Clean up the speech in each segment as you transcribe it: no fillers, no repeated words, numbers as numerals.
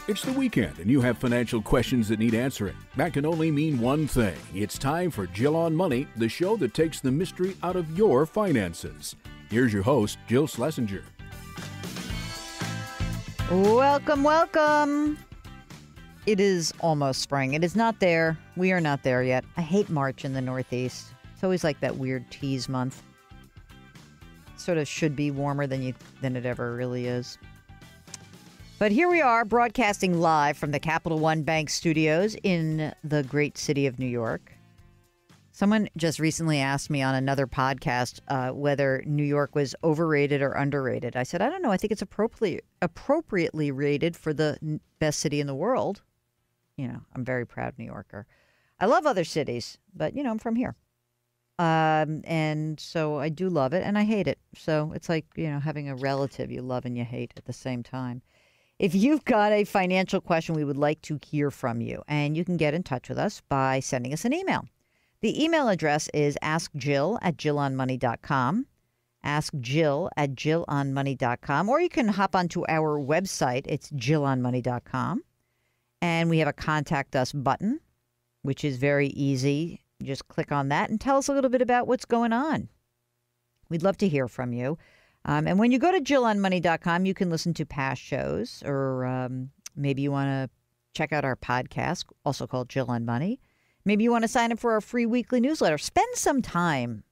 It's the weekend, and you have financial questions that need answering. That can only mean one thing. It's time for Jill on Money, the show that takes the mystery out of your finances. Here's your host, Jill Schlesinger. Welcome, welcome. It is almost spring. It is not there. We are not there yet. I hate March in the Northeast. It's always like that weird tease month. Sort of should be warmer than it ever really is. But here we are, broadcasting live from the Capital One Bank studios in the great city of New York. Someone just recently asked me on another podcast whether New York was overrated or underrated. I said, I don't know. I think it's appropriately rated for the best city in the world. You know, I'm a very proud New Yorker. I love other cities, but, you know, I'm from here. And so I do love it and I hate it. So it's like, you know, having a relative you love and you hate at the same time. If you've got a financial question, we would like to hear from you. And you can get in touch with us by sending us an email. The email address is askjill@jillonmoney.com. Askjill@jillonmoney.com. Or you can hop onto our website. It's jillonmoney.com. And we have a contact us button, which is very easy. You just click on that and tell us a little bit about what's going on. We'd love to hear from you. And when you go to jillonmoney.com, you can listen to past shows, or maybe you want to check out our podcast, also called Jill on Money. Maybe you want to sign up for our free weekly newsletter. Spend some time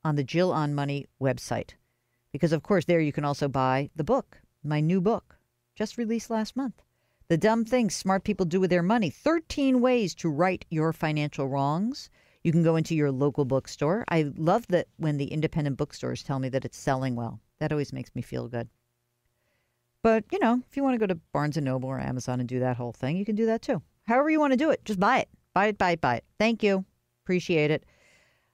on the Jill on Money website, because, of course, there you can also buy the book, my new book, just released last month. The Dumb Things Smart People Do With Their Money, 13 Ways to Right Your Financial Wrongs. You can go into your local bookstore. I love that when the independent bookstores tell me that it's selling well. That always makes me feel good. But, you know, if you want to go to Barnes & Noble or Amazon and do that whole thing, you can do that too. However you want to do it, just buy it. Buy it, buy it, buy it. Thank you. Appreciate it.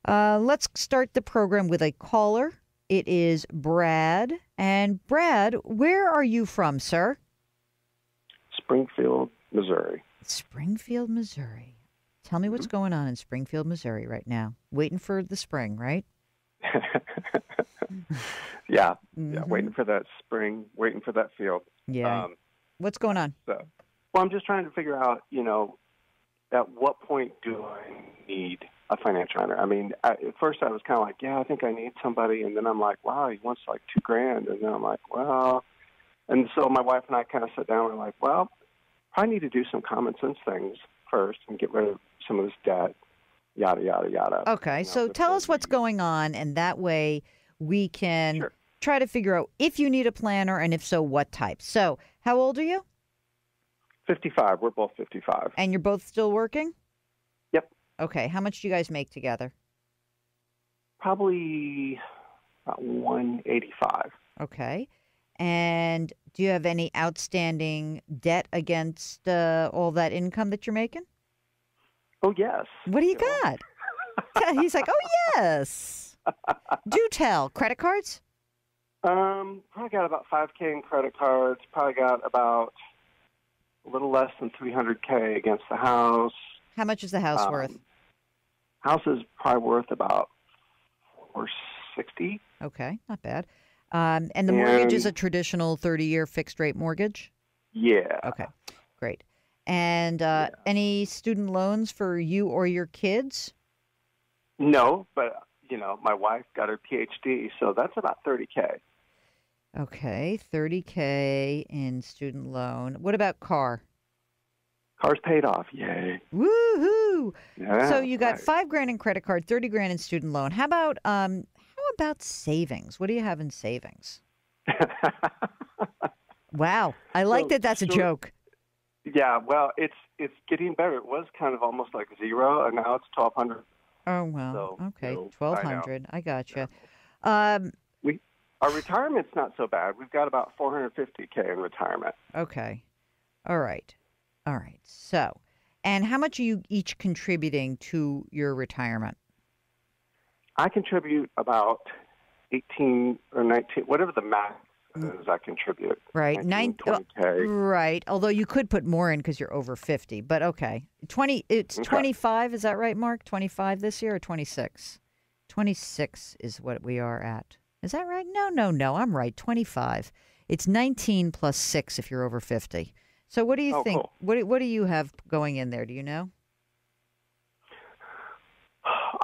Let's start the program with a caller. It is Brad. And Brad, where are you from, sir? Springfield, Missouri. Springfield, Missouri. Tell me what's going on in Springfield, Missouri right now. Waiting for the spring, right? Yeah, waiting for that spring, waiting for that field. Yeah. What's going on? Well, I'm just trying to figure out, you know, at what point do I need a financial planner? I mean, at first I was kind of like, yeah, I think I need somebody. And then I'm like, wow, he wants like $2,000. And then I'm like, well, and so my wife and I kind of sat down and we're like, well, I need to do some common sense things first and get rid of some of this debt, yada, yada, yada. Okay, you know, so tell us what's going on, and that way we can try to figure out if you need a planner, and if so, what type. So how old are you? 55. We're both 55. And you're both still working? Yep. Okay, how much do you guys make together? Probably about $185. Okay. And do you have any outstanding debt against all that income that you're making? Oh, yes. What do you got? He's like, oh, yes. Do tell. Credit cards? Probably got about $5,000 in credit cards. Probably got about a little less than $300,000 against the house. How much is the house worth? House is probably worth about $460. Okay, not bad. And the mortgage is a traditional 30-year fixed-rate mortgage? Yeah. Okay, great. And any student loans for you or your kids? No, but, you know, my wife got her PhD, so that's about $30,000. Okay, $30,000 in student loan. What about car? Car's paid off. Yay. Woohoo! Yeah, so you got $5,000 in credit card, $30,000 in student loan. How about savings? What do you have in savings? Wow, I like that. That's a joke. Yeah, well, it's getting better. It was kind of almost like zero, and now it's $1,200. Oh well, so, okay, $1,200. I gotcha. Our retirement's not so bad. We've got about $450,000 in retirement. Okay, all right. So, and how much are you each contributing to your retirement? I contribute about 18 or 19, whatever the max is. I contribute. Right, 20K. Right. Although you could put more in because you're over 50. But okay, 20. It's 25. Is that right, Mark? 25 this year or 26? 26 is what we are at. Is that right? No. I'm right. 25. It's 19 plus 6 if you're over 50. So what do you think? Cool. What do you have going in there? Do you know?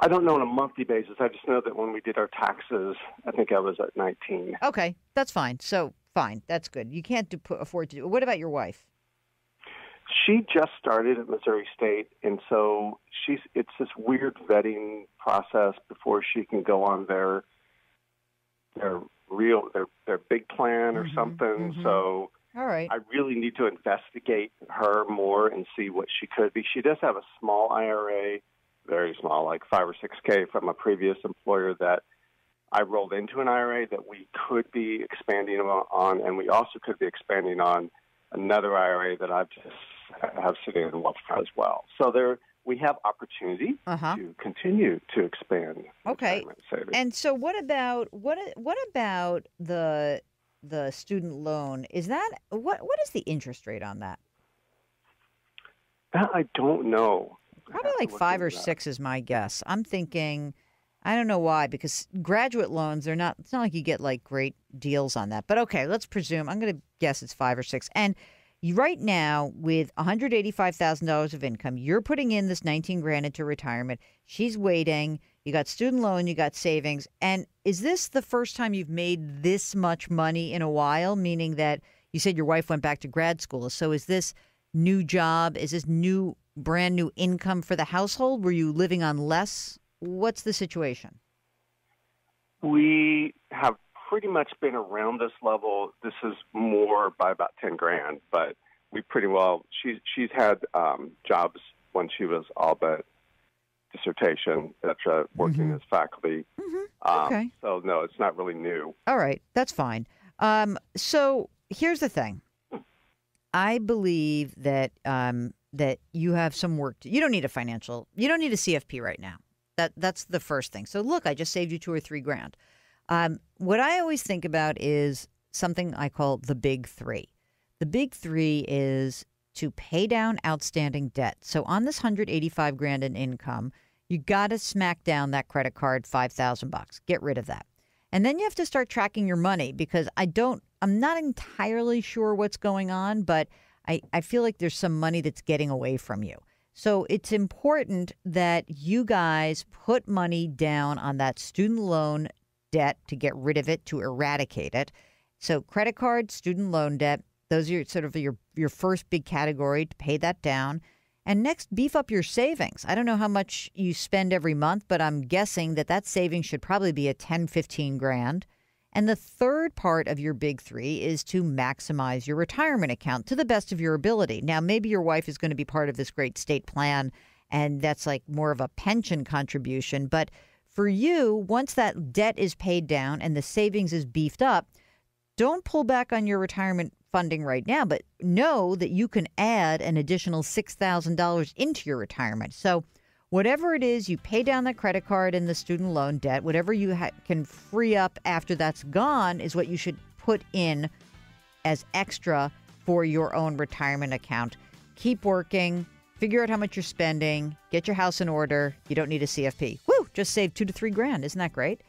I don't know on a monthly basis. I just know that when we did our taxes, I think I was at 19. Okay, that's fine. So fine, that's good. You can't afford to do. What about your wife? She just started at Missouri State, and so it's this weird vetting process before she can go on their big plan or something. Mm-hmm. So All right. I really need to investigate her more and see what she could be. She does have a small IRA, very small, like 5 or 6K from a previous employer that I rolled into an IRA that we could be expanding on, and we also could be expanding on another IRA that I've just have sitting in wealth as well. So we have opportunity to continue to expand. Okay. And so what about the student loan? Is that what is the interest rate on that? That I don't know. Probably like 5 or 6 is my guess. I'm thinking, I don't know why, because graduate loans, it's not like you get like great deals on that. But okay, let's presume, I'm going to guess it's 5 or 6. And right now, with $185,000 of income, you're putting in this 19 grand into retirement. She's waiting. You got student loan, you got savings. And is this the first time you've made this much money in a while? Meaning that you said your wife went back to grad school. So is this new job? Is this brand new income for the household? Were you living on less? What's the situation? We have pretty much been around this level. This is more by about 10 grand, but we pretty well, she's had jobs when she was all but dissertation, et cetera, working as faculty. Okay. So no, it's not really new. All right. That's fine. So here's the thing. I believe that that you have some work you don't need a CFP right now. That's the first thing. So look, I just saved you 2 or 3 grand. What I always think about is something I call the big 3. The big 3 is to pay down outstanding debt. So on this 185 grand in income, you got to smack down that credit card $5,000. Get rid of that. And then you have to start tracking your money, because I'm not entirely sure what's going on, but I feel like there's some money that's getting away from you. So it's important that you guys put money down on that student loan debt to get rid of it, to eradicate it. So credit card, student loan debt, those are sort of your first big category to pay that down. And next, beef up your savings. I don't know how much you spend every month, but I'm guessing that savings should probably be at 10, 15 grand. And the third part of your big 3 is to maximize your retirement account to the best of your ability. Now, maybe your wife is going to be part of this great state plan, and that's like more of a pension contribution. But for you, once that debt is paid down and the savings is beefed up, don't pull back on your retirement funding right now, but know that you can add an additional $6,000 into your retirement. So whatever it is, you pay down that credit card and the student loan debt, whatever you can free up after that's gone is what you should put in as extra for your own retirement account. Keep working, figure out how much you're spending, get your house in order. You don't need a CFP. Woo! Just saved 2 to 3 grand. Isn't that great?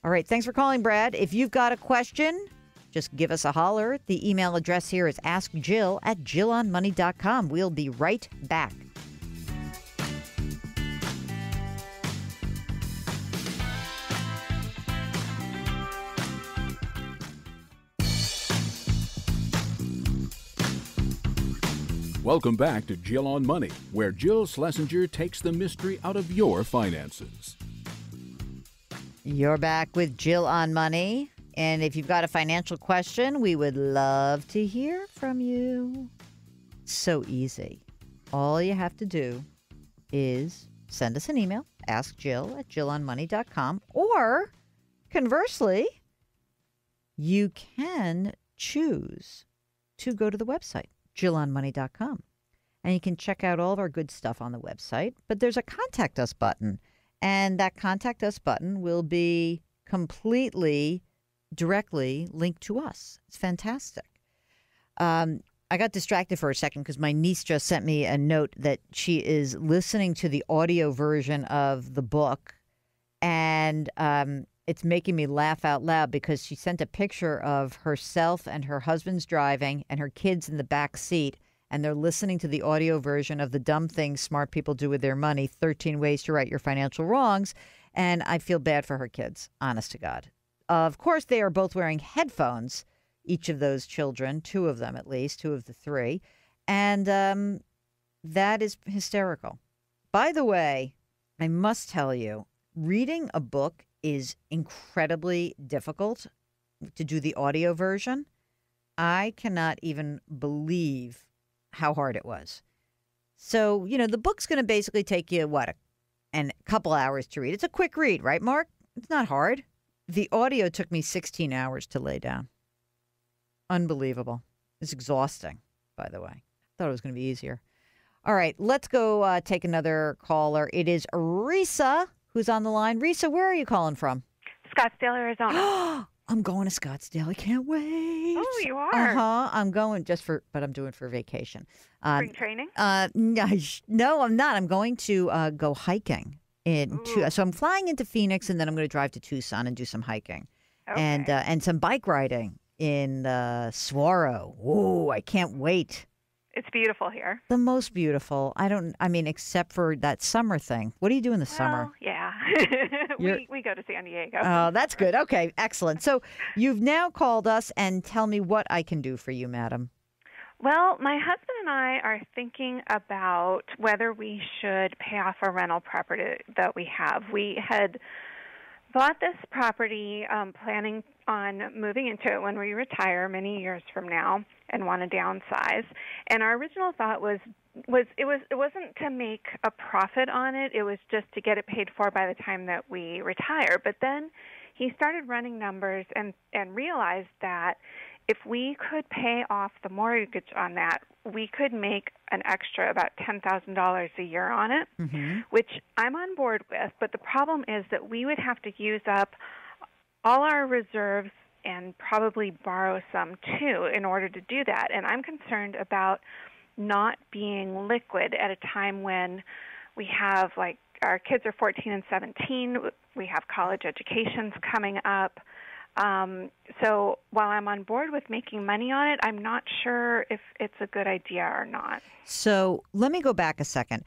All right. Thanks for calling, Brad. If you've got a question, just give us a holler. The email address here is askjill@jillonmoney.com. We'll be right back. Welcome back to Jill on Money, where Jill Schlesinger takes the mystery out of your finances. You're back with Jill on Money. And if you've got a financial question, we would love to hear from you. So easy. All you have to do is send us an email, askjill@jillonmoney.com, or conversely, you can choose to go to the website, jillonmoney.com. And you can check out all of our good stuff on the website. But there's a Contact Us button. And that Contact Us button will be completely directly linked to us. It's fantastic. I got distracted for a second because my niece just sent me a note that she is listening to the audio version of the book. And it's making me laugh out loud because she sent a picture of herself and her husband's driving and her kids in the back seat. and they're listening to the audio version of The Dumb Things Smart People Do With Their Money, 13 Ways to Right Your Financial Wrongs. And I feel bad for her kids, honest to God. Of course, they are both wearing headphones, each of those children, 2 of them at least, 2 of the 3. And that is hysterical. By the way, I must tell you, reading a book is incredibly difficult to do the audio version. I cannot even believe how hard it was. So, the book's going to basically take you, a couple hours to read. It's a quick read, right, Mark? It's not hard. The audio took me 16 hours to lay down. Unbelievable. It's exhausting, by the way. Thought it was going to be easier. All right, let's go take another caller. It is Risa who's on the line. Risa, where are you calling from? Scottsdale, Arizona. I'm going to Scottsdale. I can't wait. Oh, you are? I'm going but I'm doing for vacation. Spring training? No, I'm not. I'm going to go hiking. So I'm flying into Phoenix, and then I'm going to drive to Tucson and do some hiking. Okay. And some bike riding in Saguaro. Ooh, I can't wait. It's beautiful here. The most beautiful. Except for that summer thing. What do you do in the summer? Yeah. we go to San Diego. Oh, that's good. Okay, excellent. So you've now called us, and tell me what I can do for you, madam. Well, my husband and I are thinking about whether we should pay off a rental property that we have. We had bought this property planning on moving into it when we retire many years from now and want to downsize. And our original thought was it wasn't to make a profit on it. It was just to get it paid for by the time that we retire. But then he started running numbers and realized that if we could pay off the mortgage on that, we could make an extra about $10,000 a year on it, which I'm on board with. But the problem is that we would have to use up all our reserves and probably borrow some too in order to do that. And I'm concerned about not being liquid at a time when we have, our kids are 14 and 17. We have college educations coming up. So while I'm on board with making money on it, I'm not sure if it's a good idea or not. So let me go back a second.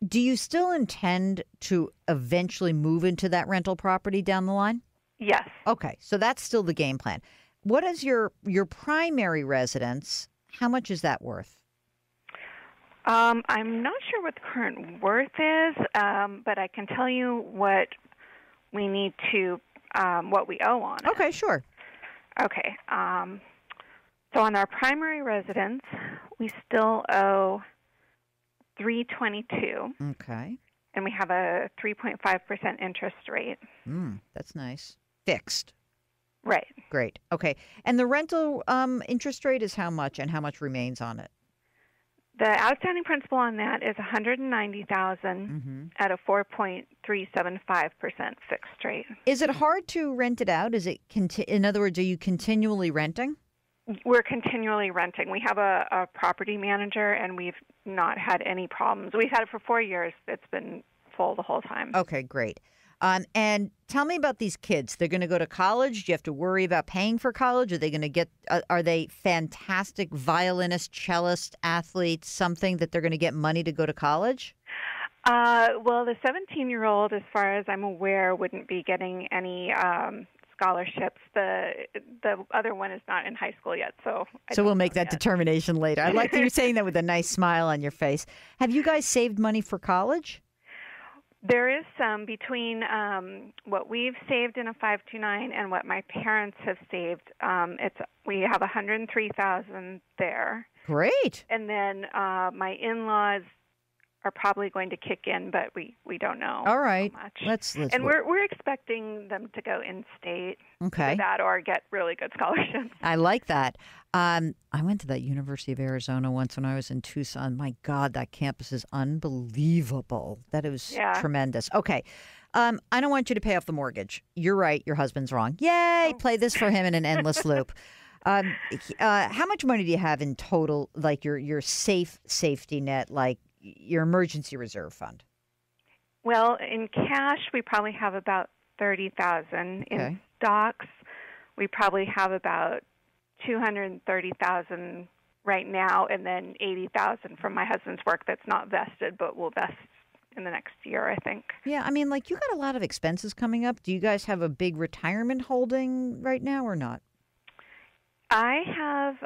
Do you still intend to eventually move into that rental property down the line? Yes. Okay, so that's still the game plan. What is your primary residence? How much is that worth? I'm not sure what the current worth is, but I can tell you what we need to what we owe on it. Okay, sure. Okay. So on our primary residence, we still owe $322. Okay. And we have a 3.5% interest rate. That's nice. Fixed. Right. Great. Okay. And the rental interest rate is how much, and how much remains on it? The outstanding principal on that is $190,000 at a 4.375% fixed rate. Is it hard to rent it out? Is it in other words, are you continually renting? We're continually renting. We have a property manager, and we've not had any problems. We've had it for 4 years. It's been full the whole time. Okay, great. And tell me about these kids. They're going to go to college. Do you have to worry about paying for college? Are they going to get? Are they fantastic violinists, cellists, athletes? Something that they're going to get money to go to college? Well, the 17-year-old, as far as I'm aware, wouldn't be getting any scholarships. The other one is not in high school yet, so we'll make that determination later. I like that you're saying that with a nice smile on your face. Have you guys saved money for college? There is some between what we've saved in a 529 and what my parents have saved. We have $103,000 there. Great. And then my in-laws are probably going to kick in, but we don't know. All right. How much. Let's and we're expecting them to go in-state. Okay. For that, or get really good scholarships. I like that. I went to that University of Arizona once when I was in Tucson. My God, that campus is unbelievable. That it was tremendous. Okay. I don't want you to pay off the mortgage. You're right. Your husband's wrong. Yay. Play this for him in an endless loop. How much money do you have in total, like your safety net, like your emergency reserve fund? Well, in cash, we probably have about $30,000. In stocks, we probably have about $230,000 right now, and then $80,000 from my husband's work that's not vested, but will vest in the next year, I think. Yeah, I mean, like, you got a lot of expenses coming up. Do you guys have a big retirement holding right now or not? I have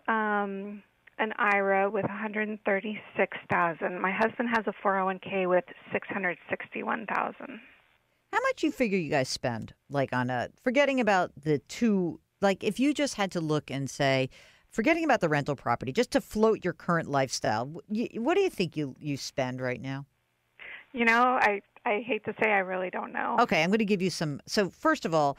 an IRA with $136,000. My husband has a 401k with $661,000. How much you figure you guys spend, like, on forgetting about the two, like, if you just had to look and say, forgetting about the rental property, just to float your current lifestyle, what do you think you spend right now? You know, I hate to say I really don't know. Okay, I'm going to give you some. So first of all,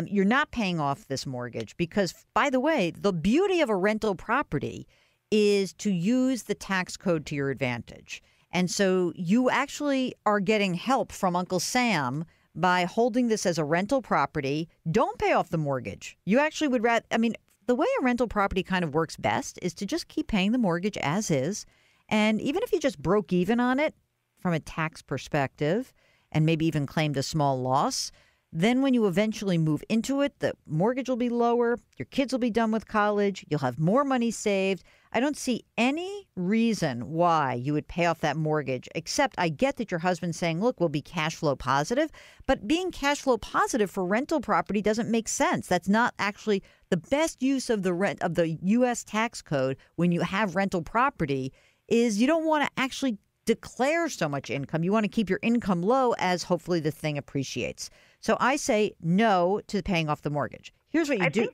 you're not paying off this mortgage because, by the way, the beauty of a rental property is to use the tax code to your advantage. And so you actually are getting help from Uncle Sam by holding this as a rental property. Don't pay off the mortgage. You actually would rather, I mean, the way a rental property kind of works best is to just keep paying the mortgage as is. And even if you just broke even on it from a tax perspective and maybe even claimed a small loss, then when you eventually move into it, the mortgage will be lower, your kids will be done with college, you'll have more money saved. I don't see any reason why you would pay off that mortgage, except I get that your husband's saying, look, we'll be cash flow positive, but being cash flow positive for rental property doesn't make sense. That's not actually the best use of the rent of the U.S. tax code when you have rental property is you don't want to actually declare so much income. You want to keep your income low as hopefully the thing appreciates. So I say no to paying off the mortgage. Here's what you do.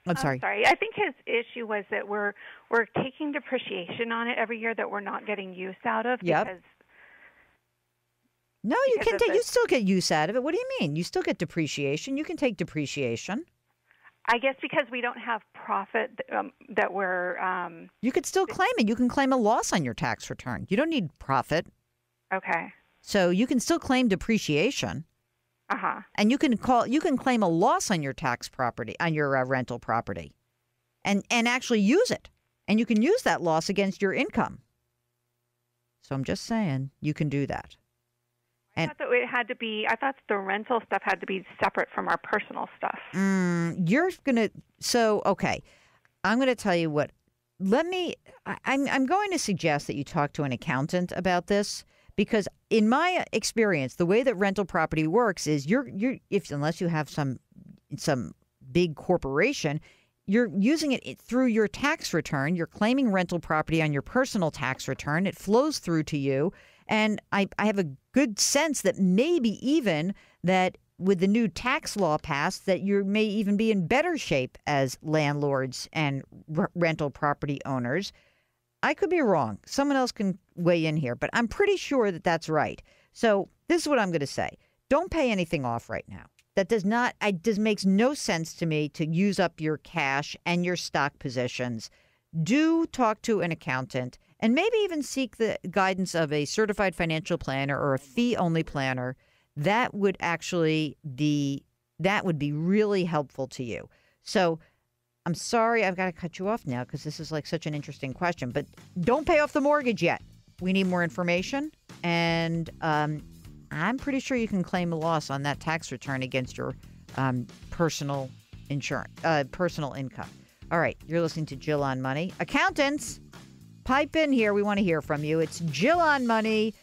I'm sorry. I think his issue was that we're taking depreciation on it every year that we're not getting use out of. Yep. Because no, you can take. You still get use out of it. What do you mean? You still get depreciation. You can take depreciation. I guess because we don't have profit that we're. You could still claim it. You can claim a loss on your tax return. You don't need profit. Okay. So you can still claim depreciation. Uh-huh. And you can claim a loss on your tax property, on your rental property, and actually use it. And you can use that loss against your income. So I'm just saying you can do that. I thought that it had to be. I thought the rental stuff had to be separate from our personal stuff. Okay. I'm going to tell you what. I'm going to suggest that you talk to an accountant about this. Because in my experience, the way that rental property works is unless you have some big corporation, you're using it through your tax return. You're claiming rental property on your personal tax return. It flows through to you. And I have a good sense that maybe even that with the new tax law passed, that you may even be in better shape as landlords and rental property owners. I could be wrong. Someone else can weigh in here, but I'm pretty sure that that's right. So this is what I'm going to say. Don't pay anything off right now. That does not, it just makes no sense to me to use up your cash and your stock positions. Do talk to an accountant and maybe even seek the guidance of a certified financial planner or a fee-only planner. That would be really helpful to you. So I'm sorry, I've got to cut you off now because this is like such an interesting question. But don't pay off the mortgage yet. We need more information. And I'm pretty sure you can claim a loss on that tax return against your personal income. All right, you're listening to Jill on Money. Accountants, pipe in here. We want to hear from you. It's Jill on Money,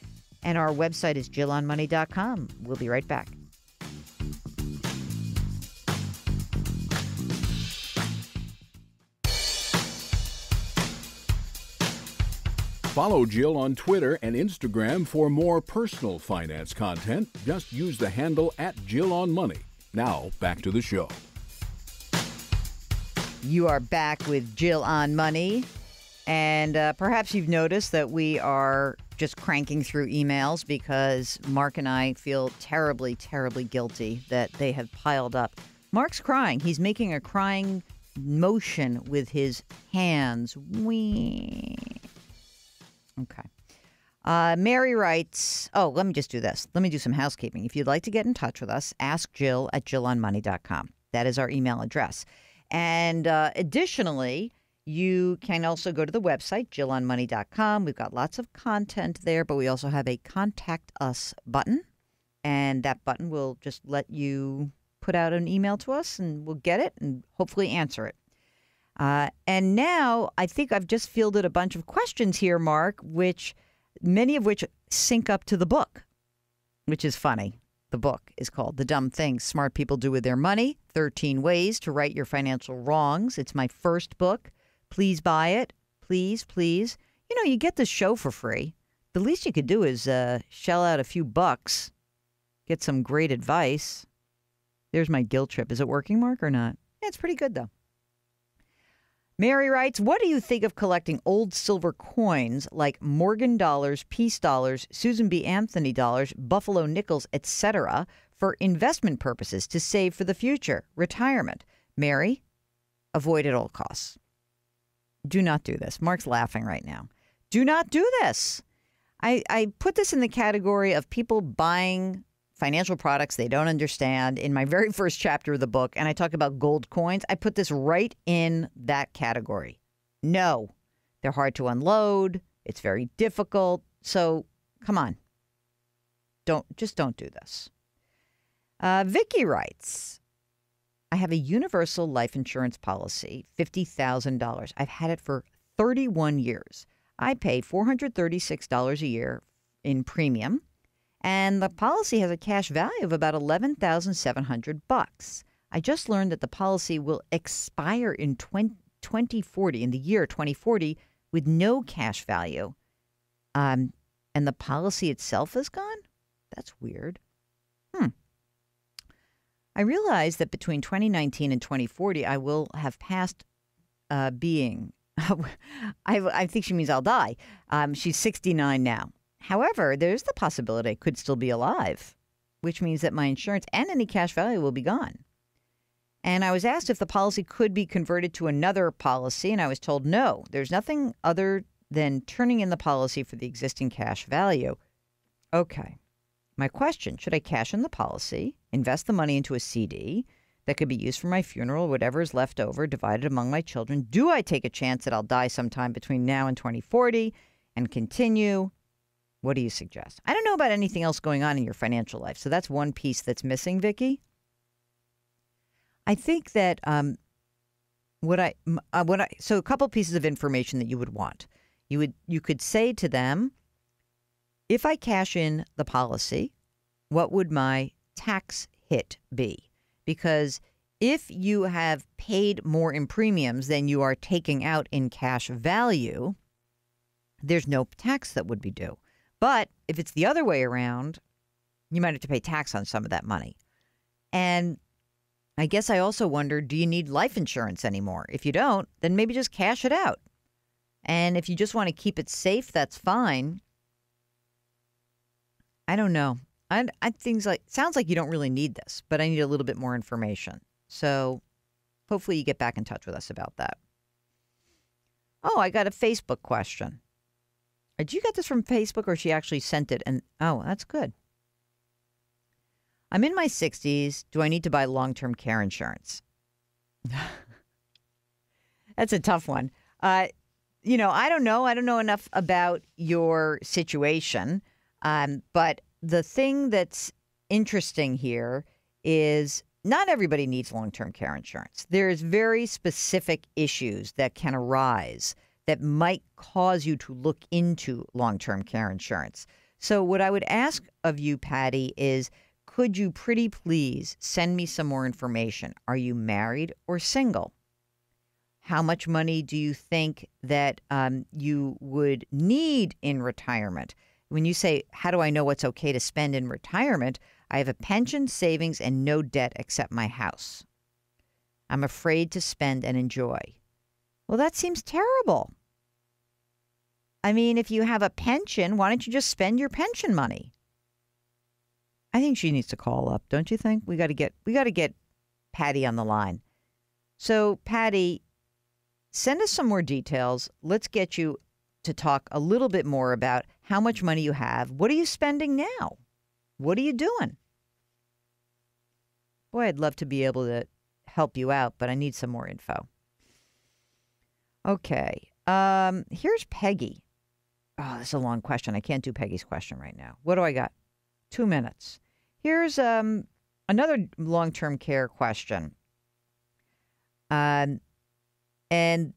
and our website is jillonmoney.com. We'll be right back. Follow Jill on Twitter and Instagram for more personal finance content. Just use the handle @JillOnMoney. Now, back to the show. You are back with Jill on Money. And perhaps you've noticed that we are just cranking through emails because Mark and I feel terribly, terribly guilty that they have piled up. Mark's crying. He's making a crying motion with his hands. Wee. Okay. Mary writes, let me just do this. Let me do some housekeeping. If you'd like to get in touch with us, ask Jill at jillonmoney.com. That is our email address. And additionally, you can also go to the website, jillonmoney.com. We've got lots of content there, but we also have a Contact Us button. And that button will just let you put out an email to us, and we'll get it and hopefully answer it. And now I think I've just fielded a bunch of questions here, Mark, many of which sync up to the book, which is funny. The book is called The Dumb Things Smart People Do With Their Money, 13 Ways to Right Your Financial Wrongs. It's my first book. Please buy it. Please, please. You get this show for free. The least you could do is shell out a few bucks, get some great advice. There's my guilt trip. Is it working, Mark, or not? Yeah, it's pretty good, though. Mary writes, what do you think of collecting old silver coins like Morgan dollars, Peace dollars, Susan B. Anthony dollars, Buffalo nickels, etc. for investment purposes to save for the future, retirement? Mary, avoid at all costs. Do not do this. Mark's laughing right now. Do not do this. I put this in the category of people buying financial products they don't understand in my very first chapter of the book, and I talk about gold coins. I put this right in that category. No, they're hard to unload. It's very difficult. So come on. Don't do this. Vicky writes, I have a universal life insurance policy, $50,000. I've had it for 31 years. I pay $436 a year in premium. And the policy has a cash value of about $11,700. I just learned that the policy will expire in 2040, in the year 2040, with no cash value. And the policy itself is gone? That's weird. I realize that between 2019 and 2040, I will have passed being. I think she means I'll die. She's 69 now. However, there's the possibility I could still be alive, which means that my insurance and any cash value will be gone. And I was asked if the policy could be converted to another policy, and I was told no, there's nothing other than turning in the policy for the existing cash value. Okay. My question, should I cash in the policy, invest the money into a CD that could be used for my funeral, whatever is left over, divided among my children? Do I take a chance that I'll die sometime between now and 2040 and continue? What do you suggest? I don't know about anything else going on in your financial life. So that's one piece that's missing, Vicky. I think that so a couple pieces of information that you would want. You could say to them, if I cash in the policy, what would my tax hit be? Because if you have paid more in premiums than you are taking out in cash value, there's no tax that would be due. But if it's the other way around, you might have to pay tax on some of that money. And I guess I also wonder, do you need life insurance anymore? If you don't, then maybe just cash it out. And if you just want to keep it safe, that's fine. I don't know. Sounds like you don't really need this, but I need a little bit more information. So hopefully you get back in touch with us about that. Oh, I got a Facebook question. Did you get this from Facebook or she actually sent it? And oh, that's good. I'm in my 60s. Do I need to buy long-term care insurance? That's a tough one. I don't know. I don't know enough about your situation. But the thing that's interesting here is not everybody needs long-term care insurance. There's very specific issues that can arise that might cause you to look into long-term care insurance. So what I would ask of you, Patty, is could you pretty please send me some more information? Are you married or single? How much money do you think that you would need in retirement? When you say, how do I know what's okay to spend in retirement? I have a pension, savings, and no debt except my house. I'm afraid to spend and enjoy. Well, that seems terrible. I mean, if you have a pension, why don't you just spend your pension money? I think she needs to call up, don't you think? We got to get Patty on the line. So, Patty, send us some more details. Let's get you to talk a little bit more about how much money you have. What are you spending now? What are you doing? Boy, I'd love to be able to help you out, but I need some more info. Okay. Here's Peggy. Oh, that's a long question. I can't do Peggy's question right now. What do I got? 2 minutes. Here's another long-term care question. And And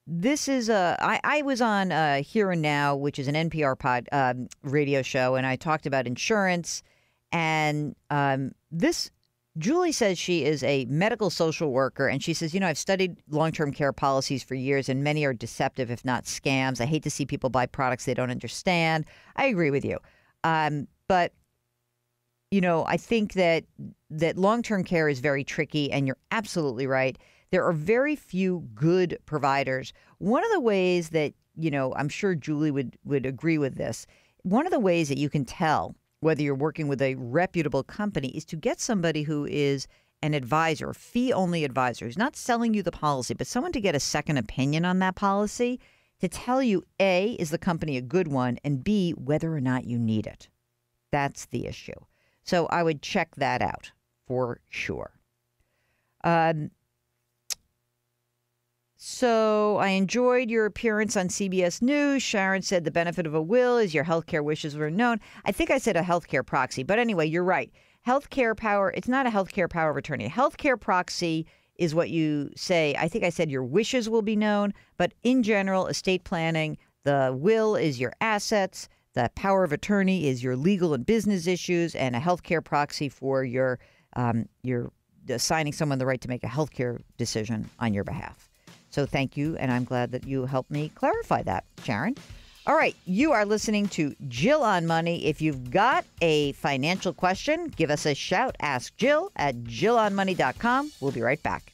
this is I was on Here and Now, which is an NPR radio show, and I talked about insurance. And this Julie says she is a medical social worker, and she says, I've studied long-term care policies for years, and many are deceptive, if not scams. I hate to see people buy products they don't understand. I agree with you. But, I think that long-term care is very tricky, and you're absolutely right. There are very few good providers. One of the ways that, I'm sure Julie would agree with this, one of the ways that you can tell whether you're working with a reputable company is to get somebody who is an advisor, a fee-only advisor, who's not selling you the policy, but someone to get a second opinion on that policy to tell you, A, is the company a good one, and B, whether or not you need it. That's the issue. So I would check that out for sure. So I enjoyed your appearance on CBS News. Sharon said the benefit of a will is your healthcare wishes were known. I think I said a healthcare proxy, but anyway, you're right. Healthcare power, it's not a healthcare power of attorney. A healthcare proxy is what you say. I think I said your wishes will be known, but in general, estate planning, the will is your assets, the power of attorney is your legal and business issues, and a healthcare proxy for your assigning someone the right to make a healthcare decision on your behalf. So thank you, and I'm glad that you helped me clarify that, Sharon. All right, you are listening to Jill on Money. If you've got a financial question, give us a shout. Ask Jill at jillonmoney.com. We'll be right back.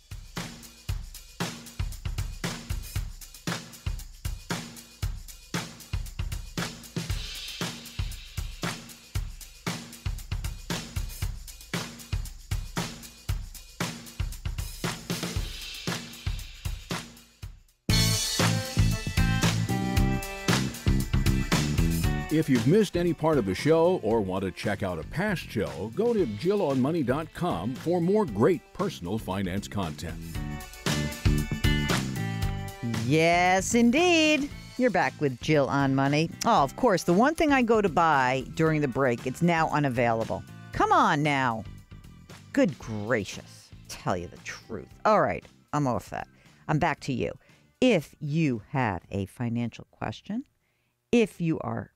If you've missed any part of the show or want to check out a past show, go to jillonmoney.com for more great personal finance content. Yes, indeed. You're back with Jill on Money. Oh, of course, the one thing I go to buy during the break, it's now unavailable. Come on now. Good gracious. Tell you the truth. All right, I'm off that. I'm back to you. If you have a financial question, if you are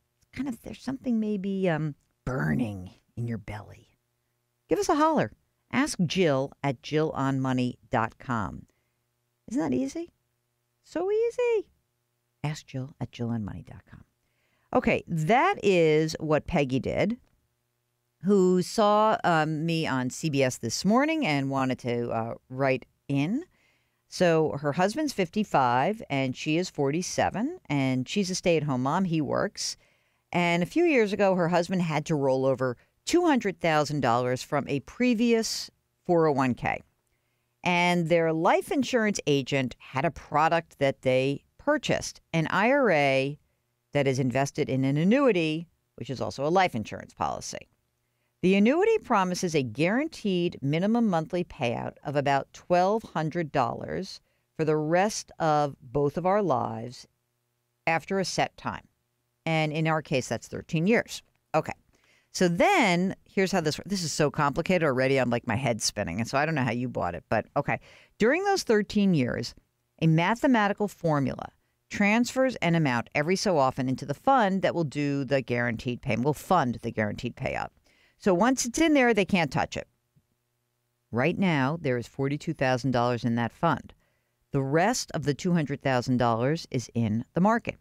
there's something maybe burning in your belly, give us a holler. Ask Jill at jillonmoney.com. Isn't that easy? So easy. Ask Jill at jillonmoney.com. Okay, that is what Peggy did, who saw me on CBS this morning and wanted to write in. So her husband's 55 and she is 47, and she's a stay-at-home mom. He works. And a few years ago, her husband had to roll over $200,000 from a previous 401k. And their life insurance agent had a product that they purchased, an IRA that is invested in an annuity, which is also a life insurance policy. The annuity promises a guaranteed minimum monthly payout of about $1,200 for the rest of both of our lives after a set time. And in our case, that's 13 years. Okay. So then here's how this is so complicated already. I'm like, my head's spinning. And so I don't know how you bought it, but okay. During those 13 years, a mathematical formula transfers an amount every so often into the fund that will do the guaranteed payment, will fund the guaranteed payout. So once it's in there, they can't touch it. Right now, there is $42,000 in that fund. The rest of the $200,000 is in the market.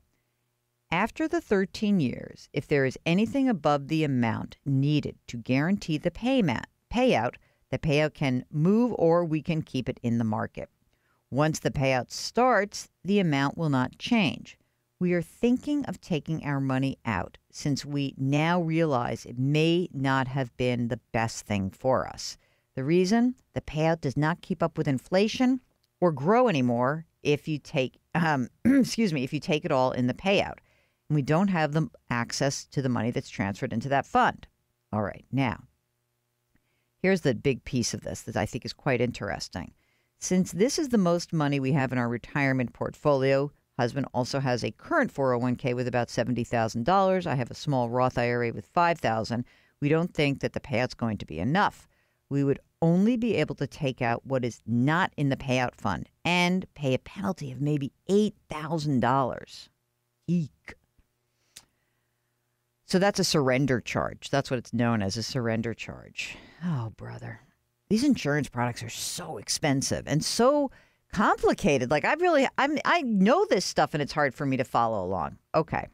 After the 13 years, if there is anything above the amount needed to guarantee the payout, the payout can move or we can keep it in the market. Once the payout starts, the amount will not change. We are thinking of taking our money out since we now realize it may not have been the best thing for us. The reason? The payout does not keep up with inflation or grow anymore if you take if you take it all in the payout. And we don't have the access to the money that's transferred into that fund. All right, now, here's the big piece of this that I think is quite interesting. Since this is the most money we have in our retirement portfolio, husband also has a current 401k with about $70,000. I have a small Roth IRA with $5,000. We don't think that the payout's going to be enough. We would only be able to take out what is not in the payout fund and pay a penalty of maybe $8,000. Eek. So that's a surrender charge. That's what it's known as, a surrender charge. Oh, brother. These insurance products are so expensive and so complicated. Like I know this stuff and it's hard for me to follow along. Okay.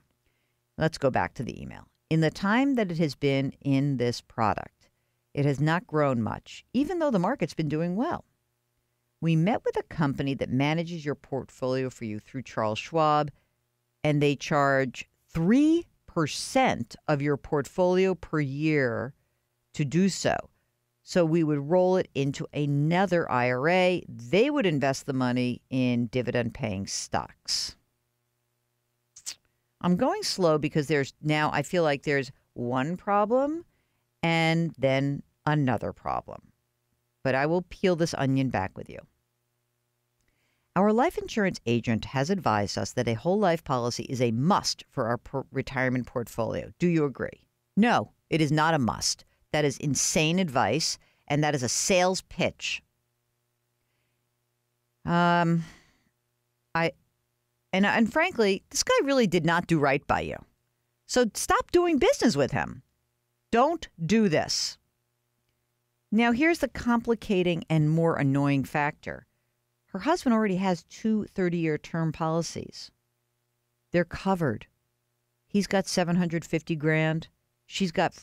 Let's go back to the email. In the time that it has been in this product, it has not grown much, even though the market's been doing well. We met with a company that manages your portfolio for you through Charles Schwab, and they charge 3% of your portfolio per year to do so. So we would roll it into another IRA. They would invest the money in dividend-paying stocks. I'm going slow because I feel like there's one problem and then another problem. But I will peel this onion back with you. Our life insurance agent has advised us that a whole life policy is a must for our retirement portfolio. Do you agree? No, it is not a must. That is insane advice, and that is a sales pitch. And frankly, this guy really did not do right by you. So stop doing business with him. Don't do this. Now, here's the complicating and more annoying factor. Her husband already has 2 30-year term policies. They're covered. He's got $750,000. She's got,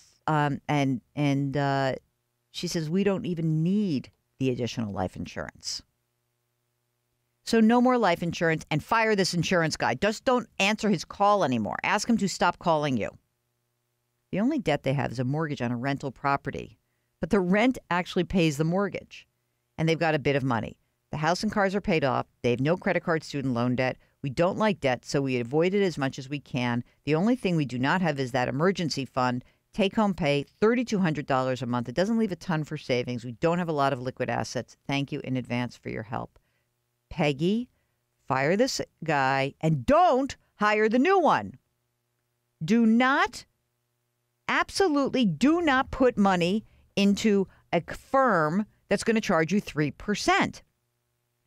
she says, we don't even need the additional life insurance. So no more life insurance, and fire this insurance guy. Just don't answer his call anymore. Ask him to stop calling you. The only debt they have is a mortgage on a rental property, but the rent actually pays the mortgage, and they've got a bit of money. The house and cars are paid off. They have no credit card student loan debt. We don't like debt, so we avoid it as much as we can. The only thing we do not have is that emergency fund, take-home pay, $3,200 a month. It doesn't leave a ton for savings. We don't have a lot of liquid assets. Thank you in advance for your help. Peggy, fire this guy and don't hire the new one. Absolutely do not put money into a firm that's going to charge you 3%.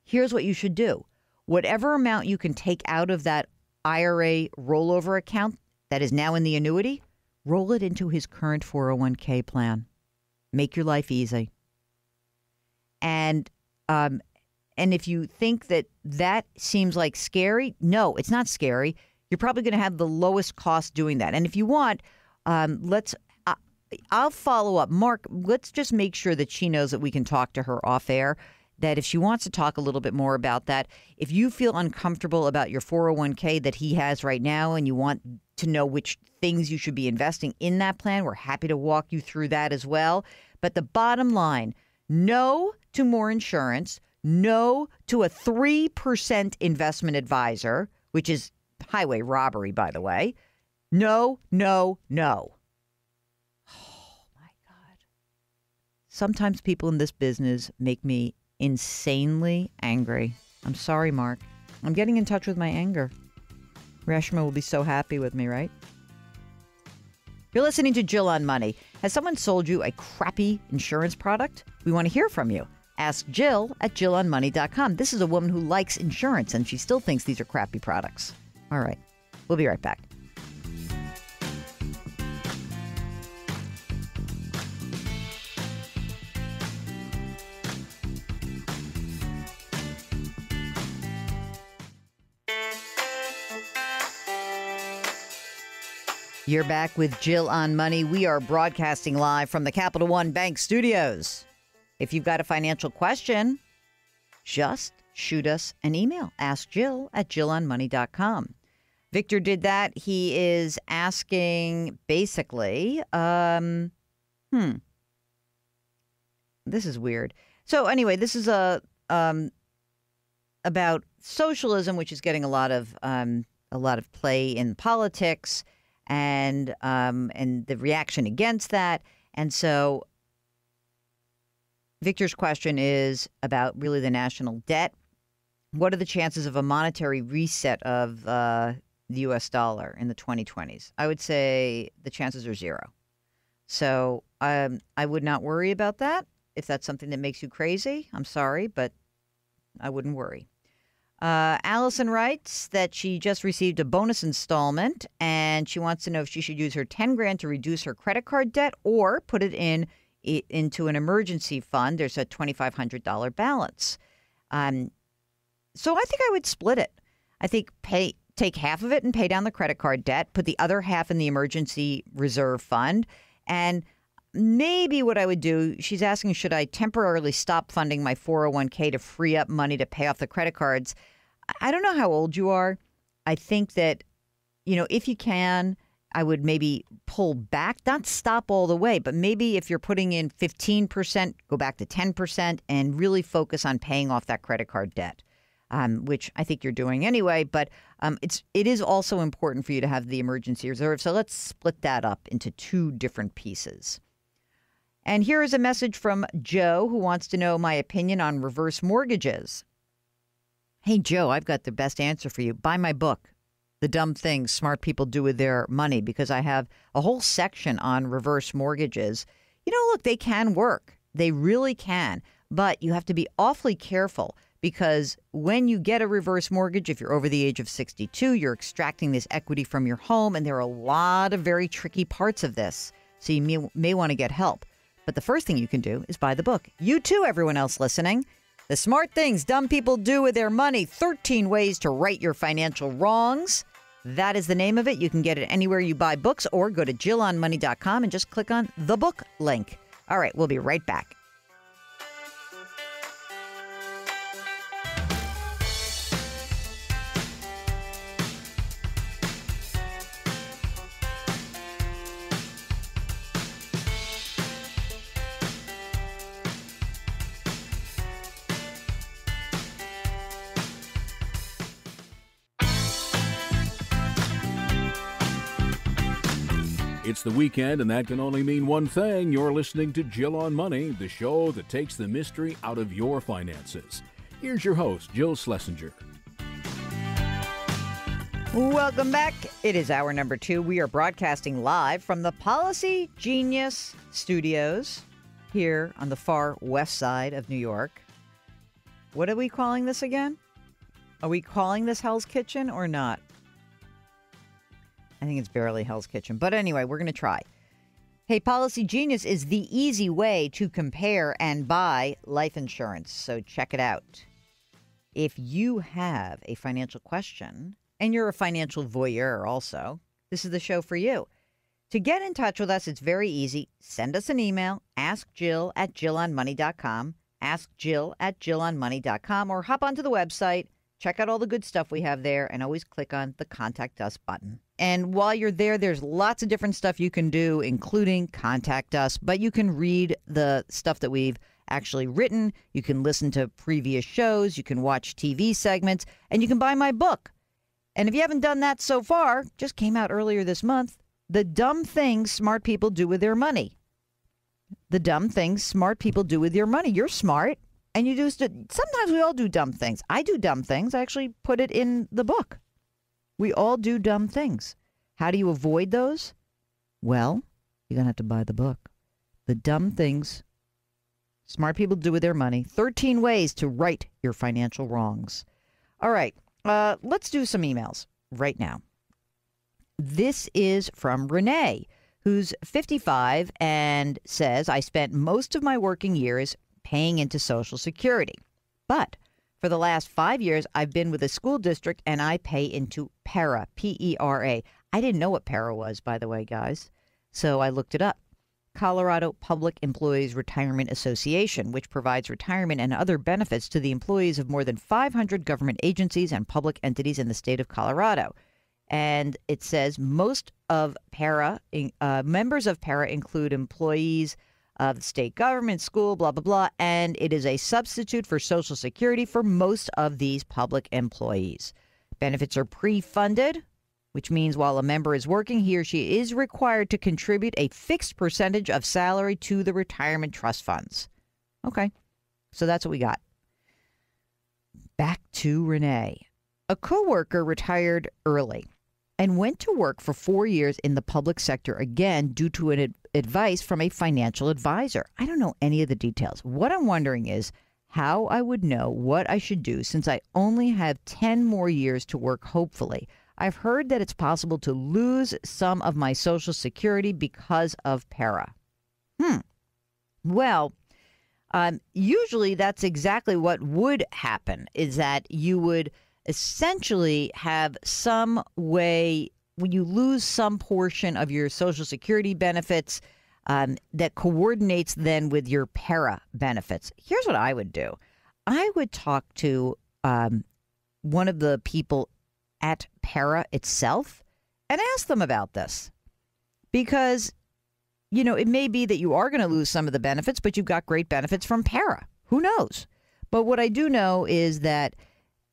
Here's what you should do. Whatever amount you can take out of that IRA rollover account that is now in the annuity, roll it into his current 401k plan. Make your life easy. And if you think that seems like scary, no, it's not scary. You're probably going to have the lowest cost doing that. And if you want, I'll follow up. Mark, let's just make sure that she knows that we can talk to her off air, that if she wants to talk a little bit more about that, if you feel uncomfortable about your 401k that he has right now and you want to know which things you should be investing in that plan, we're happy to walk you through that as well. But the bottom line, no to more insurance, no to a 3% investment advisor, which is highway robbery, by the way. No, no, no. Oh, my God. Sometimes people in this business make me insanely angry. I'm sorry, Mark. I'm getting in touch with my anger. Reshma will be so happy with me, right? You're listening to Jill on Money. Has someone sold you a crappy insurance product? We want to hear from you. Ask Jill at JillOnMoney.com. This is a woman who likes insurance, and she still thinks these are crappy products. All right. We'll be right back. You're back with Jill on Money. We are broadcasting live from the Capital One Bank studios. If you've got a financial question, just shoot us an email. Ask Jill at JillOnMoney.com. Victor did that. He is asking basically, this is weird. So anyway, this is about socialism, which is getting a lot of play in politics, and the reaction against that. And so Victor's question is about really the national debt. What are the chances of a monetary reset of the U.S. dollar in the 2020s? I would say the chances are 0. So I would not worry about that. If that's something that makes you crazy, I'm sorry, but I wouldn't worry. Allison writes that she just received a bonus installment and she wants to know if she should use her 10 grand to reduce her credit card debt or put it into an emergency fund. There's a $2,500 balance. So I think I would split it. I think take half of it and pay down the credit card debt, put the other half in the emergency reserve fund. And maybe what I would do, she's asking, should I temporarily stop funding my 401k to free up money to pay off the credit cards? I don't know how old you are. I think that, if you can, I would maybe pull back, not stop all the way, but maybe if you're putting in 15%, go back to 10% and really focus on paying off that credit card debt, which I think you're doing anyway. But it is also important for you to have the emergency reserve. So let's split that up into two different pieces. And here is a message from Joe who wants to know my opinion on reverse mortgages. Hey, Joe, I've got the best answer for you. Buy my book, The Dumb Things Smart People Do With Their Money, because I have a whole section on reverse mortgages. Look, they can work. They really can. But you have to be awfully careful because when you get a reverse mortgage, if you're over the age of 62, you're extracting this equity from your home. And there are a lot of very tricky parts of this. So you may want to get help. But the first thing you can do is buy the book. You too, everyone else listening. The Smart Things Dumb People Do With Their Money, 13 Ways to Right Your Financial Wrongs. That is the name of it. You can get it anywhere you buy books or go to JillOnMoney.com and just click on the book link. All right, we'll be right back. It's the weekend, and that can only mean one thing. You're listening to Jill on Money, the show that takes the mystery out of your finances. Here's your host, Jill Schlesinger. Welcome back. It is hour number 2. We are broadcasting live from the Policy Genius Studios here on the far west side of New York. What are we calling this again? Are we calling this Hell's Kitchen or not? I think it's barely Hell's Kitchen. But anyway, we're going to try. Hey, Policy Genius is the easy way to compare and buy life insurance. So check it out. If you have a financial question, and you're a financial voyeur also, this is the show for you. To get in touch with us, it's very easy. Send us an email, askjill@jillonmoney.com, askjill@jillonmoney.com, or hop onto the website, check out all the good stuff we have there, and always click on the Contact Us button. And while you're there, there's lots of different stuff you can do, including contact us. But you can read the stuff that we've actually written. You can listen to previous shows. You can watch TV segments. And you can buy my book. And if you haven't done that so far, just came out earlier this month, The Dumb Things Smart People Do With Their Money. The Dumb Things Smart People Do With Your Money. You're smart. And you do. Sometimes we all do dumb things. I do dumb things. I actually put it in the book. We all do dumb things. How do you avoid those? Well, you're going to have to buy the book. The Dumb Things Smart People Do With Their Money. 13 Ways to Right Your Financial Wrongs. All right. Let's do some emails right now. This is from Renee, who's 55 and says, I spent most of my working years paying into Social Security. But for the last 5 years, I've been with a school district and I pay into PERA, P-E-R-A. I didn't know what PERA was, by the way, guys. So I looked it up. Colorado Public Employees Retirement Association, which provides retirement and other benefits to the employees of more than 500 government agencies and public entities in the state of Colorado. And it says most of PERA, members of PERA include employees of the state government, school, blah, blah, blah. And it is a substitute for Social Security for most of these public employees. Benefits are pre-funded, which means while a member is working, he or she is required to contribute a fixed percentage of salary to the retirement trust funds. Okay, so that's what we got. Back to Renee. A coworker retired early and went to work for 4 years in the public sector again due to an advice from a financial advisor. I don't know any of the details. What I'm wondering is how I would know what I should do since I only have 10 more years to work, hopefully. I've heard that it's possible to lose some of my Social Security because of para. Well, usually that's exactly what would happen, is that you would essentially have some way when you lose some portion of your Social Security benefits that coordinates then with your para benefits. Here's what I would do. I would talk to one of the people at para itself and ask them about this. Because, you know, it may be that you are going to lose some of the benefits, but you've got great benefits from para. Who knows? But what I do know is that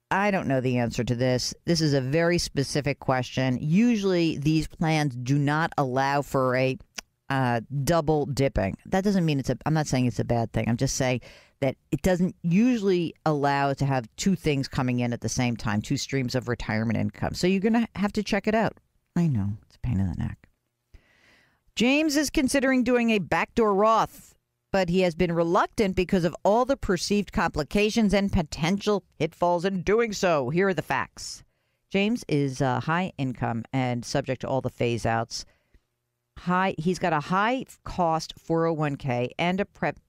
I don't know the answer to this. This is a very specific question. Usually these plans do not allow for a double dipping. That doesn't mean I'm not saying it's a bad thing. I'm just saying that it doesn't usually allow to have two things coming in at the same time, two streams of retirement income. So you're going to have to check it out. I know, it's a pain in the neck. James is considering doing a backdoor Roth, but he has been reluctant because of all the perceived complications and potential pitfalls in doing so. Here are the facts. James is high income and subject to all the phase outs. He's got a high cost 401k and a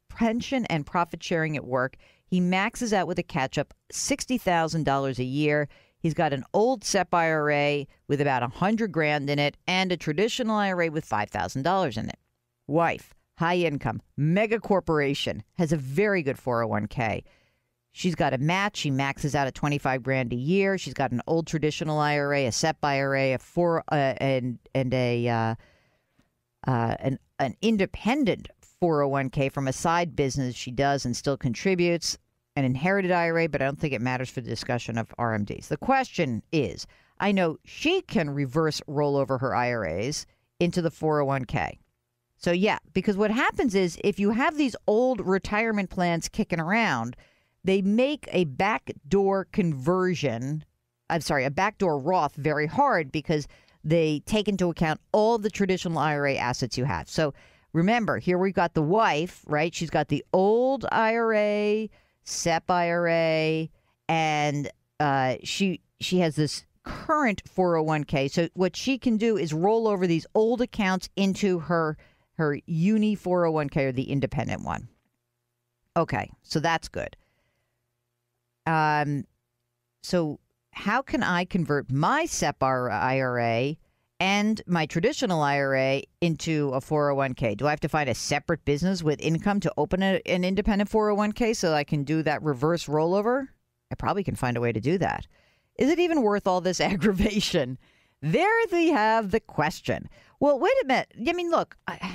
pension and profit sharing at work. He maxes out with a catch up $60,000 a year. He's got an old SEP IRA with about $100,000 in it and a traditional IRA with $5,000 in it. Wife, high income, mega corporation, has a very good 401k. She's got a match. She maxes out at $25,000 a year. She's got an old traditional IRA, a SEP IRA, an independent 401k from a side business she does and still contributes, an inherited IRA, but I don't think it matters for the discussion of RMDs. The question is, I know she can reverse roll over her IRAs into the 401k. So yeah, because what happens is if you have these old retirement plans kicking around, they make a backdoor a backdoor Roth very hard because they take into account all the traditional IRA assets you have. So remember, here we've got the wife, right? She's got the old IRA, SEP IRA, and she has this current 401k. So what she can do is roll over these old accounts into her uni 401k or the independent one. Okay, so that's good. So how can I convert my SEP IRA and my traditional IRA into a 401k? Do I have to find a separate business with income to open an independent 401k so I can do that reverse rollover? I probably can find a way to do that. Is it even worth all this aggravation? There we have the question. Well, wait a minute. I mean, look, I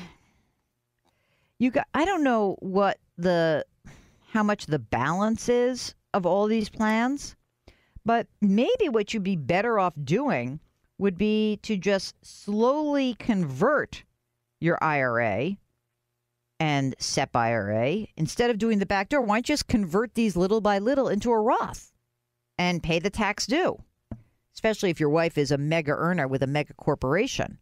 don't know how much the balance is of all these plans, but maybe what you'd be better off doing would be to just slowly convert your IRA and SEP IRA. Instead of doing the back door, why don't you just convert these little by little into a Roth and pay the tax due, especially if your wife is a mega earner with a mega corporation.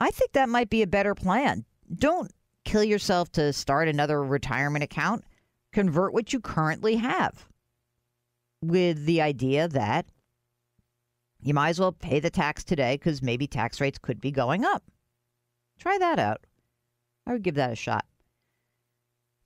I think that might be a better plan. Don't kill yourself to start another retirement account. Convert what you currently have with the idea that you might as well pay the tax today because maybe tax rates could be going up. Try that out. I would give that a shot.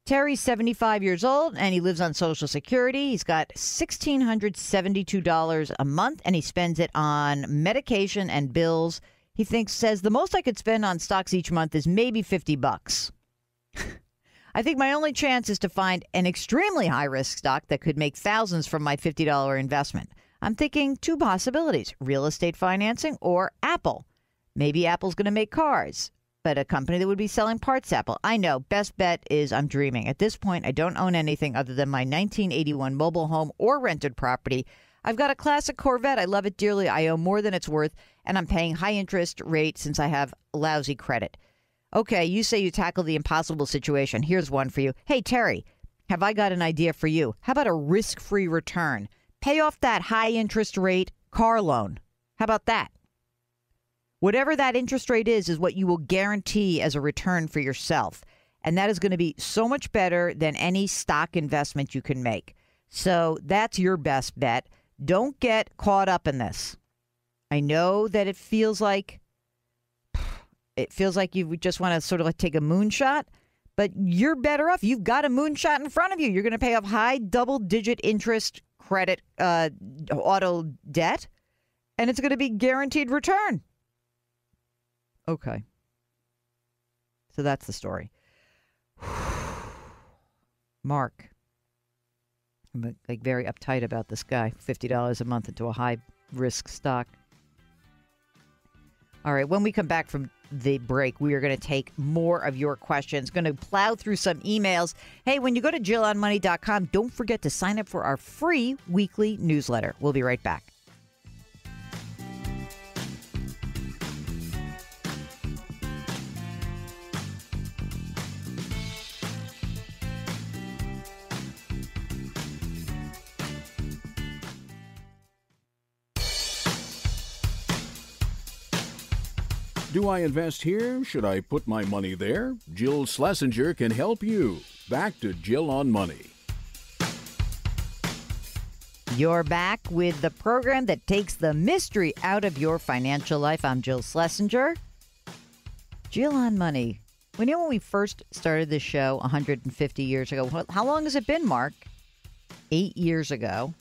Terry's 75 years old and he lives on Social Security. He's got $1,672 a month and he spends it on medication and bills. He says the most I could spend on stocks each month is maybe $50. I think my only chance is to find an extremely high-risk stock that could make thousands from my $50 investment. I'm thinking two possibilities, real estate financing or Apple. Maybe Apple's going to make cars, but a company that would be selling parts Apple. I know, best bet is I'm dreaming. At this point, I don't own anything other than my 1981 mobile home or rented property. I've got a classic Corvette. I love it dearly. I owe more than it's worth, and I'm paying high interest rate since I have lousy credit. Okay, you say you tackle the impossible situation. Here's one for you. Hey, Terry, have I got an idea for you? How about a risk-free return? Pay off that high interest rate car loan. How about that? Whatever that interest rate is what you will guarantee as a return for yourself. And that is going to be so much better than any stock investment you can make. So that's your best bet. Don't get caught up in this. I know that it feels like you just want to sort of like take a moonshot, but you're better off. You've got a moonshot in front of you. You're going to pay off high double-digit interest credit auto debt, and it's going to be guaranteed return. Okay. So that's the story. Mark. I'm like very uptight about this guy. $50 a month into a high-risk stock. All right, when we come back from the break, we are going to take more of your questions. Going to plow through some emails. Hey, when you go to JillOnMoney.com, don't forget to sign up for our free weekly newsletter. We'll be right back. Do I invest here? Should I put my money there? Jill Schlesinger can help you. Back to Jill on Money. You're back with the program that takes the mystery out of your financial life. I'm Jill Schlesinger. Jill on Money. When we first started this show 150 years ago, how long has it been, Mark? 8 years ago.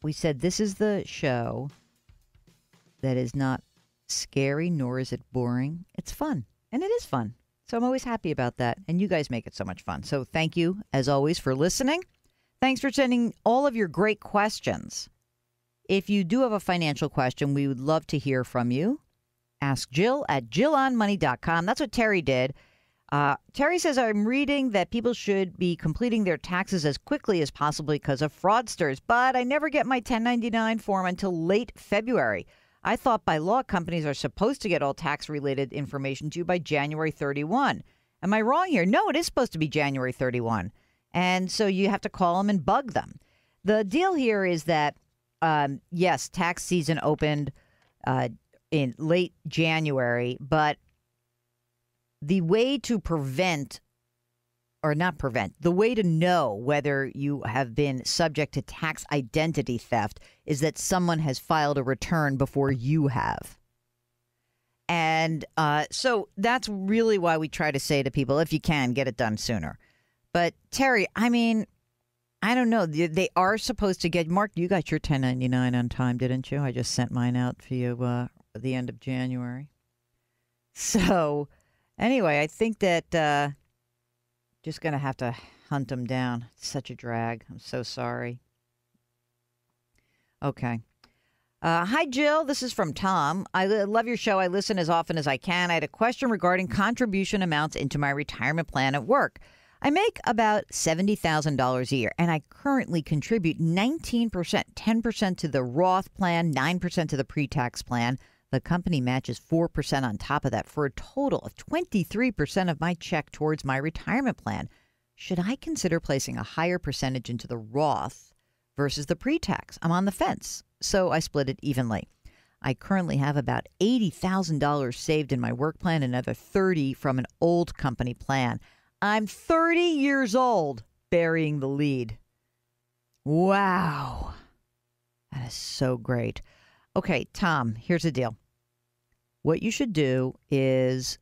We said this is the show that is not scary, nor is it boring. It's fun, and it is fun. So I'm always happy about that, and you guys make it so much fun. So thank you, as always, for listening. Thanks for sending all of your great questions. If you do have a financial question, we would love to hear from you. Ask Jill at JillOnMoney.com. That's what Terry did. Terry says, I'm reading that people should be completing their taxes as quickly as possible because of fraudsters, but I never get my 1099 form until late February. I thought by law companies are supposed to get all tax-related information to you by January 31. Am I wrong here? No, it is supposed to be January 31. And so you have to call them and bug them. The deal here is that, yes, tax season opened in late January, but the way to the way to know whether you have been subject to tax identity theft is that someone has filed a return before you have. And so that's really why we try to say to people, if you can, get it done sooner. But Terry, I mean, I don't know. They are supposed to get, Mark, you got your 1099 on time, didn't you? I just sent mine out for you at the end of January. So anyway, I think that just going to have to hunt them down. It's such a drag. I'm so sorry. Okay. Hi, Jill. This is from Tom. I love your show. I listen as often as I can. I had a question regarding contribution amounts into my retirement plan at work. I make about $70,000 a year, and I currently contribute 19%, 10% to the Roth plan, 9% to the pre-tax plan. The company matches 4% on top of that for a total of 23% of my check towards my retirement plan. Should I consider placing a higher percentage into the Roth versus the pre-tax? I'm on the fence, so I split it evenly. I currently have about $80,000 saved in my work plan and another $30,000 from an old company plan. I'm 30 years old, burying the lead. Wow. That is so great. Okay, Tom, here's the deal. What you should do is,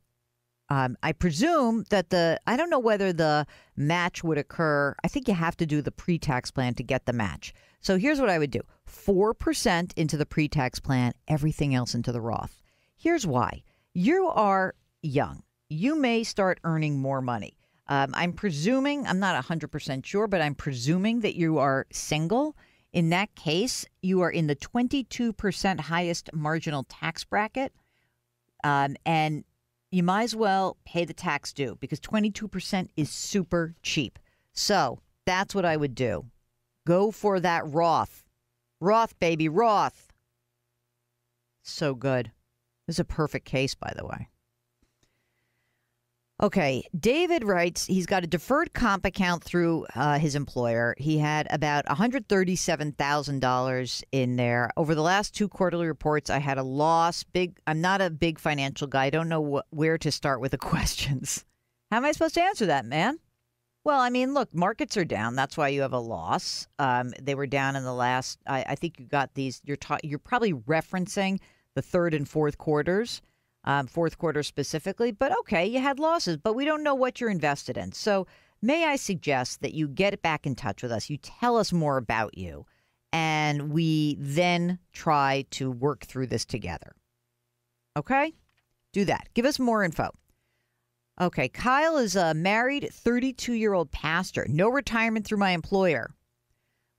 I presume that I don't know whether the match would occur. I think you have to do the pre-tax plan to get the match. So here's what I would do. 4% into the pre-tax plan, everything else into the Roth. Here's why. You are young. You may start earning more money. I'm presuming, I'm not 100% sure, but I'm presuming that you are single. In that case, you are in the 22% highest marginal tax bracket, and you might as well pay the tax due because 22% is super cheap. So that's what I would do. Go for that Roth. Roth, baby, Roth. So good. This is a perfect case, by the way. Okay, David writes he's got a deferred comp account through his employer. He had about $137,000 in there. Over the last 2 quarterly reports, I had a loss. I'm not a big financial guy. I don't know where to start with the questions. How am I supposed to answer that, man? Well, I mean, look, markets are down. That's why you have a loss. They were down in the last. I think you got these. You're probably referencing the third and fourth quarters. Fourth quarter specifically, but okay, you had losses, but we don't know what you're invested in. So may I suggest that you get back in touch with us, you tell us more about you, and we then try to work through this together. Okay? Do that. Give us more info. Okay, Kyle is a married 32-year-old pastor. No retirement through my employer.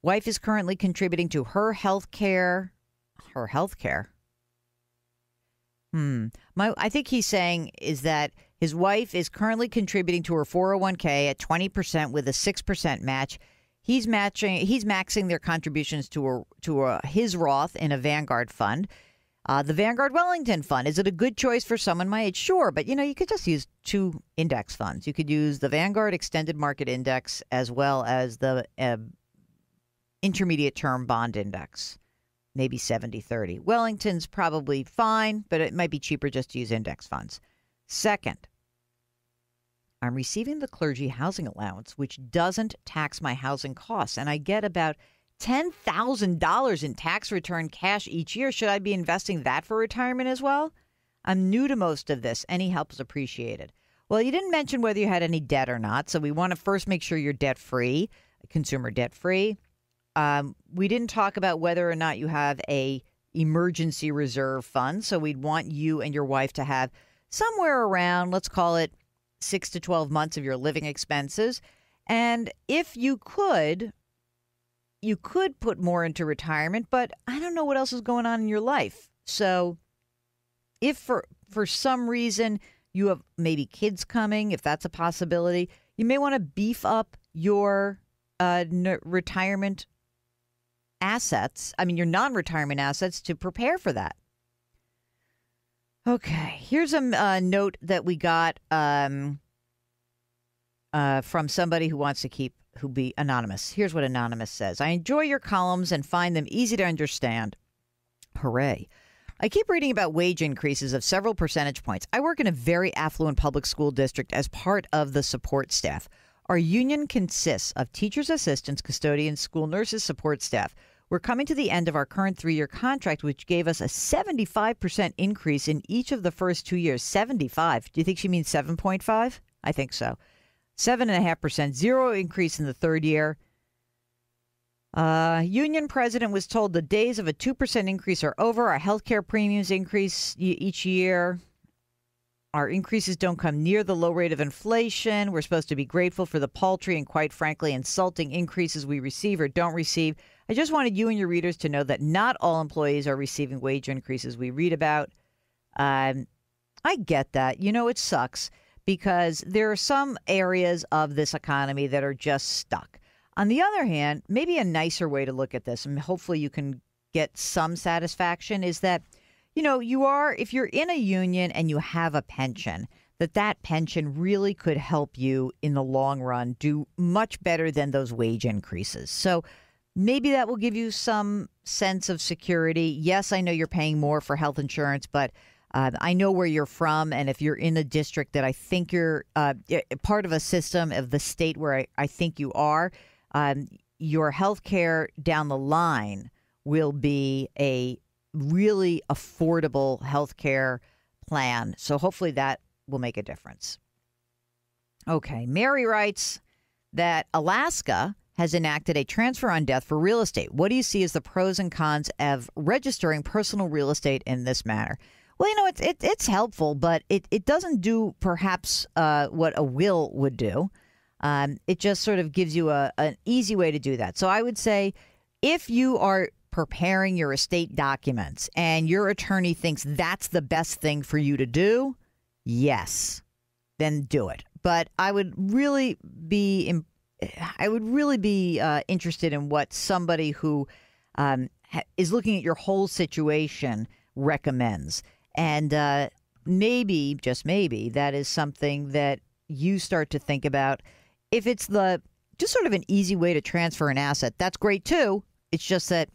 Wife is currently contributing to her health care. Her health care? I think he's saying is that his wife is currently contributing to her 401k at 20% with a 6% match. He's maxing their contributions to his Roth in a Vanguard fund. The Vanguard Wellington fund. Is it a good choice for someone my age? Sure, but you could just use 2 index funds. You could use the Vanguard Extended Market Index as well as the Intermediate Term Bond Index. Maybe 70-30. Wellington's probably fine, but it might be cheaper just to use index funds. Second, I'm receiving the clergy housing allowance, which doesn't tax my housing costs, and I get about $10,000 in tax return cash each year. Should I be investing that for retirement as well? I'm new to most of this. Any help is appreciated. Well, you didn't mention whether you had any debt or not, so we want to first make sure you're debt-free, consumer debt-free. We didn't talk about whether or not you have a emergency reserve fund. So we'd want you and your wife to have somewhere around, let's call it 6 to 12 months of your living expenses. And if you could put more into retirement, but I don't know what else is going on in your life. So if for some reason you have maybe kids coming, if that's a possibility, you may want to beef up your retirement assets, your non-retirement assets to prepare for that. Okay, here's a note that we got from somebody who wants to be anonymous. Here's what Anonymous says. I enjoy your columns and find them easy to understand. Hooray. I keep reading about wage increases of several percentage points. I work in a very affluent public school district as part of the support staff. Our union consists of teachers, assistants, custodians, school nurses, support staff. We're coming to the end of our current 3-year contract, which gave us a 75% increase in each of the first 2 years. 75. Do you think she means 7.5? I think so. 7.5%. 0 increase in the 3rd year. Union president was told the days of a 2% increase are over. Our health care premiums increase each year. Our increases don't come near the low rate of inflation. We're supposed to be grateful for the paltry and, quite frankly, insulting increases we receive or don't receive. I just wanted you and your readers to know that not all employees are receiving wage increases we read about. I get that. It sucks because there are some areas of this economy that are just stuck. On the other hand, maybe a nicer way to look at this, and hopefully you can get some satisfaction, is that if you're in a union and you have a pension, that pension really could help you in the long run do much better than those wage increases. So maybe that will give you some sense of security. Yes, I know you're paying more for health insurance, but I know where you're from. And if you're in a district that I think you're part of a system of the state where I think you are, your health care down the line will be a really affordable health care plan. So hopefully that will make a difference. Okay. Mary writes that Alaska has enacted a transfer on death for real estate. What do you see as the pros and cons of registering personal real estate in this manner? Well, it's helpful, but it doesn't do perhaps what a will would do. It just sort of gives you an easy way to do that. So I would say if you are preparing your estate documents and your attorney thinks that's the best thing for you to do, yes, then do it. But I would really be interested in what somebody who is looking at your whole situation recommends. And maybe, just maybe, that is something that you start to think about if it's just sort of an easy way to transfer an asset. That's great too. It's just that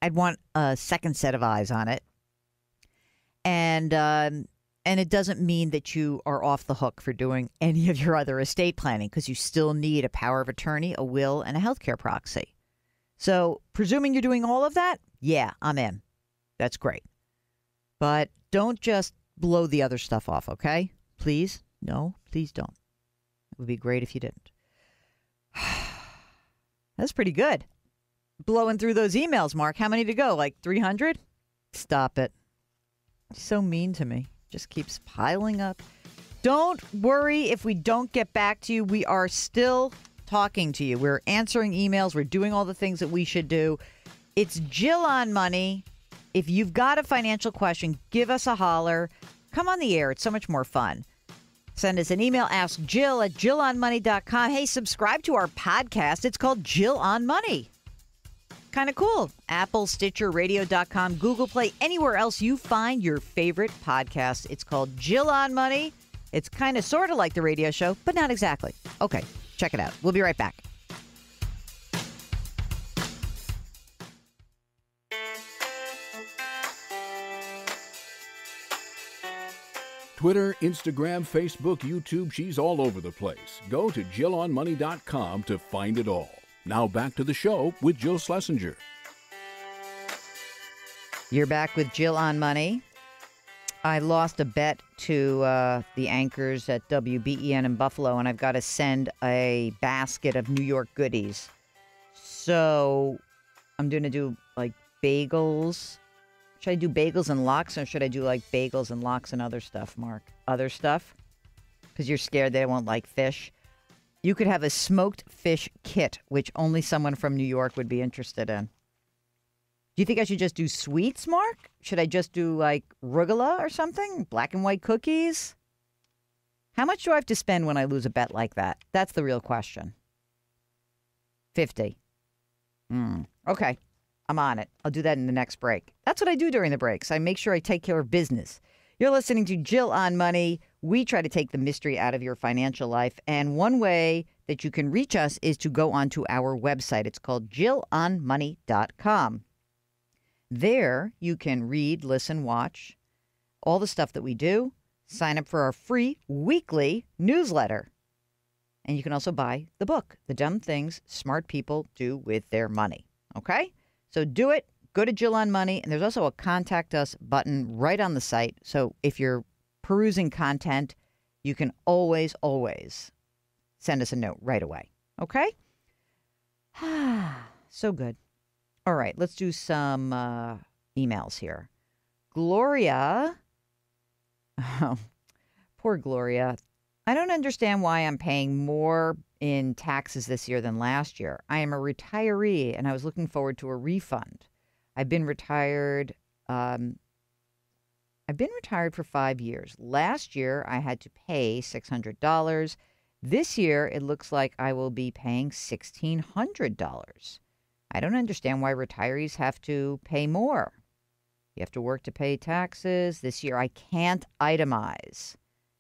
I'd want a second set of eyes on it. And it doesn't mean that you are off the hook for doing any of your other estate planning, because you still need a power of attorney, a will, and a healthcare proxy. So presuming you're doing all of that, yeah, I'm in. That's great. But don't just blow the other stuff off, okay? Please? No, please don't. It would be great if you didn't. That's pretty good. Blowing through those emails, Mark. How many to go? Like 300? Stop it. So mean to me. Just keeps piling up. Don't worry if we don't get back to you. We are still talking to you. We're answering emails. We're doing all the things that we should do. It's Jill on Money. If you've got a financial question, give us a holler. Come on the air. It's so much more fun. Send us an email. Ask Jill at JillOnMoney.com. Hey, subscribe to our podcast. It's called Jill on Money. Kind of cool. Apple, Stitcher, Radio.com, Google Play, anywhere else you find your favorite podcast. It's called Jill on Money. It's kind of sort of like the radio show, but not exactly. Okay, check it out. We'll be right back. Twitter, Instagram, Facebook, YouTube, she's all over the place. Go to JillOnMoney.com to find it all. Now back to the show with Jill Schlesinger. You're back with Jill on Money. I lost a bet to the anchors at WBEN in Buffalo, and I've got to send a basket of New York goodies. So I'm going to do like bagels. Should I do bagels and lox, or should I do like bagels and lox and other stuff, Mark? Other stuff? Because you're scared they won't like fish. You could have a smoked fish kit, which only someone from New York would be interested in. Do you think I should just do sweets, Mark? Should I just do like rugula or something? Black and white cookies? How much do I have to spend when I lose a bet like that? That's the real question. 50. Okay. I'm on it. I'll do that in the next break. That's what I do during the breaks. I make sure I take care of business. You're listening to Jill on Money. We try to take the mystery out of your financial life. And one way that you can reach us is to go onto our website. It's called JillOnMoney.com. There you can read, listen, watch all the stuff that we do. Sign up for our free weekly newsletter. And you can also buy the book, The Dumb Things Smart People Do With Their Money. Okay? So do it. Go to Jill on Money. And there's also a Contact Us button right on the site. So if you're perusing content, you can always send us a note right away. Okay? So good. All right. Let's do some emails here. Gloria. Oh, poor Gloria. I don't understand why I'm paying more in taxes this year than last year. I am a retiree, and I was looking forward to a refund. I've been retired. I've been retired for 5 years. Last year, I had to pay $600. This year, it looks like I will be paying $1,600. I don't understand why retirees have to pay more. You have to work to pay taxes. This year, I can't itemize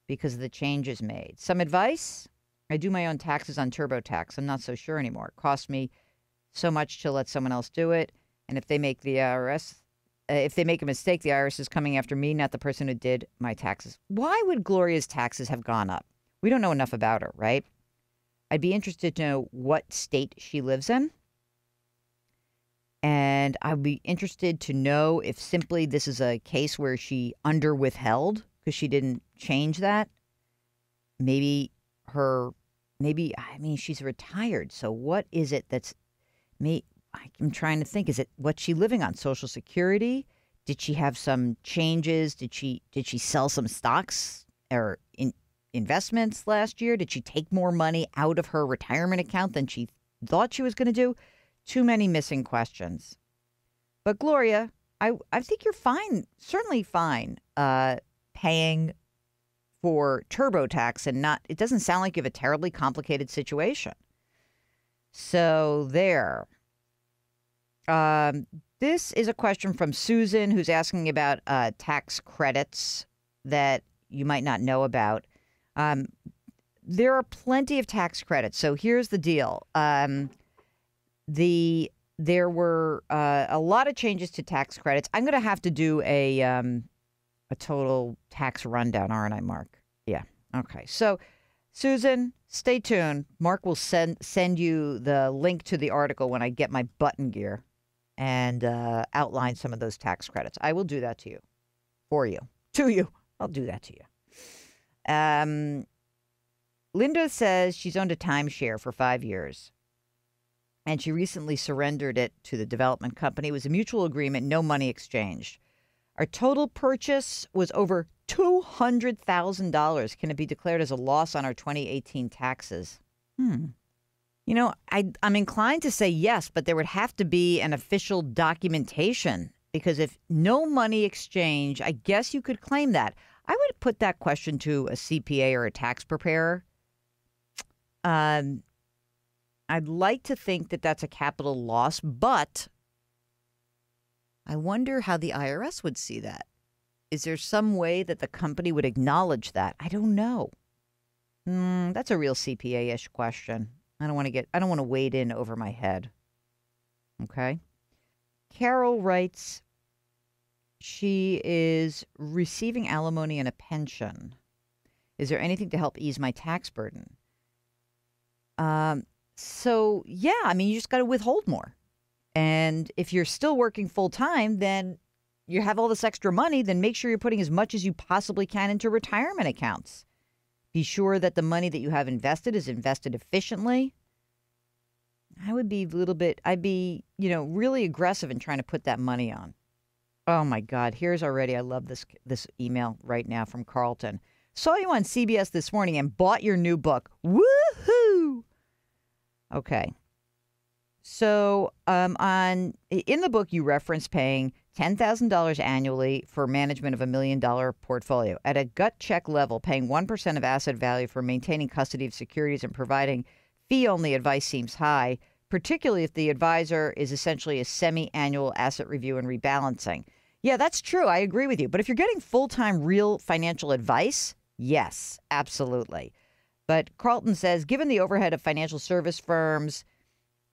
because of the changes made. Some advice? I do my own taxes on TurboTax. I'm not so sure anymore. It costs me so much to let someone else do it. And if they make the IRS, if they make a mistake, the IRS is coming after me, not the person who did my taxes. Why would Gloria's taxes have gone up? We don't know enough about her, right? I'd be interested to know what state she lives in. And I'd be interested to know if simply this is a case where she under-withheld because she didn't change that. She's retired. So what is it that's I'm trying to think. Is it what's she living on? Social Security? Did she have some changes? Did she sell some stocks or investments last year? Did she take more money out of her retirement account than she thought she was going to do? Too many missing questions. But Gloria, I think you're fine, certainly fine, paying for TurboTax and not. It doesn't sound like you have a terribly complicated situation. So there. This is a question from Susan, who's asking about tax credits that you might not know about. there are plenty of tax credits. So here's the deal. There were a lot of changes to tax credits. I'm going to have to do a total tax rundown, aren't I, Mark? Yeah. Okay. So, Susan, stay tuned. Mark will send you the link to the article when I get my button gear and outline some of those tax credits. I will do that to you, for you, to you. I'll do that to you. Linda says she's owned a timeshare for 5 years, and she recently surrendered it to the development company. It was a mutual agreement, no money exchanged. Our total purchase was over $200,000. Can it be declared as a loss on our 2018 taxes? You know, I'm inclined to say yes, but there would have to be an official documentation, because if no money exchange, I guess you could claim that. I would put that question to a CPA or a tax preparer. I'd like to think that that's a capital loss, but I wonder how the IRS would see that. Is there some way that the company would acknowledge that? I don't know. That's a real CPA-ish question. I don't want to wade in over my head. Okay. Carol writes, she is receiving alimony and a pension. Is there anything to help ease my tax burden? So, yeah, I mean, you just got to withhold more. And if you're still working full time, then you have all this extra money, then make sure you're putting as much as you possibly can into retirement accounts. Be sure that the money that you have invested is invested efficiently. I'd be, really aggressive in trying to put that money on. Oh my God, I love this email right now from Carlton. Saw you on CBS this morning and bought your new book. Woohoo! Okay. So in the book, you reference paying $10,000 annually for management of $1 million portfolio. At a gut check level, paying 1% of asset value for maintaining custody of securities and providing fee-only advice seems high, particularly if the advisor is essentially a semi-annual asset review and rebalancing. Yeah, that's true. I agree with you. But if you're getting full-time real financial advice, yes, absolutely. But Carlton says, given the overhead of financial service firms,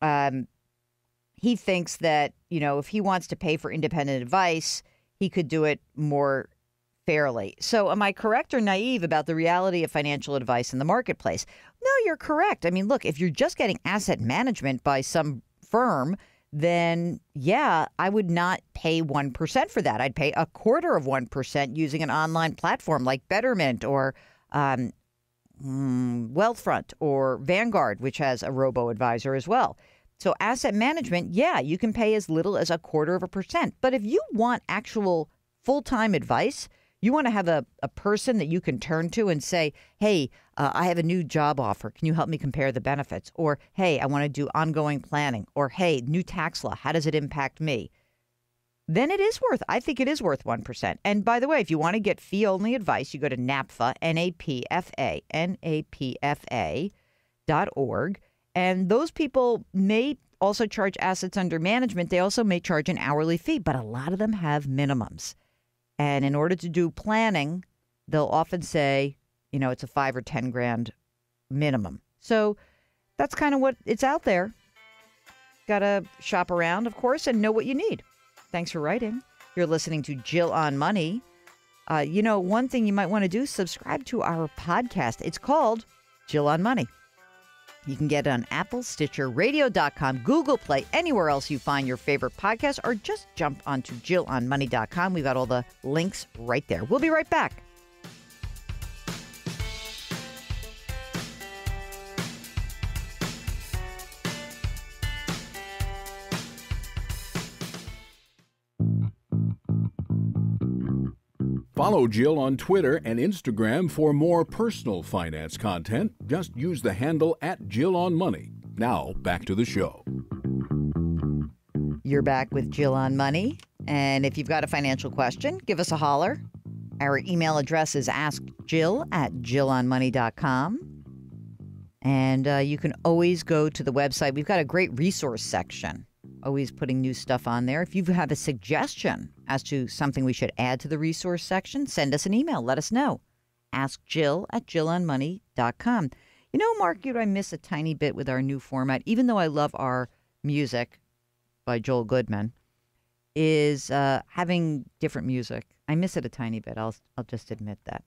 he thinks that, if he wants to pay for independent advice, he could do it more fairly. So am I correct or naive about the reality of financial advice in the marketplace? No, you're correct. I mean, look, if you're just getting asset management by some firm, then, yeah, I would not pay 1% for that. I'd pay 0.25% using an online platform like Betterment or Wealthfront or Vanguard, which has a robo-advisor as well. So asset management, yeah, you can pay as little as 0.25%. But if you want actual full-time advice, you want to have a person that you can turn to and say, hey, I have a new job offer. Can you help me compare the benefits? Or, hey, I want to do ongoing planning. Or, hey, new tax law. How does it impact me? Then I think it is worth 1%. And by the way, if you want to get fee-only advice, you go to NAPFA, NAPFA.org. And those people may also charge assets under management. They also may charge an hourly fee, but a lot of them have minimums. And in order to do planning, they'll often say, it's a $5 or $10,000 minimum. So that's kind of what it's out there. Got to shop around, of course, and know what you need. Thanks for writing. You're listening to Jill on Money. One thing you might want to do is subscribe to our podcast. It's called Jill on Money. You can get it on Apple, Stitcher, Radio.com, Google Play, anywhere else you find your favorite podcast, or just jump onto JillOnMoney.com. We've got all the links right there. We'll be right back. Follow Jill on Twitter and Instagram for more personal finance content. Just use the handle @JillOnMoney. Now, back to the show. You're back with Jill on Money. And if you've got a financial question, give us a holler. Our email address is askjill@jillonmoney.com. And you can always go to the website. We've got a great resource section. Always putting new stuff on there. If you have a suggestion as to something we should add to the resource section, send us an email. Let us know. Ask Jill at JillOnMoney.com. You know, Mark, I miss a tiny bit with our new format, even though I love our music by Joel Goodman, is having different music. I miss it a tiny bit. I'll just admit that.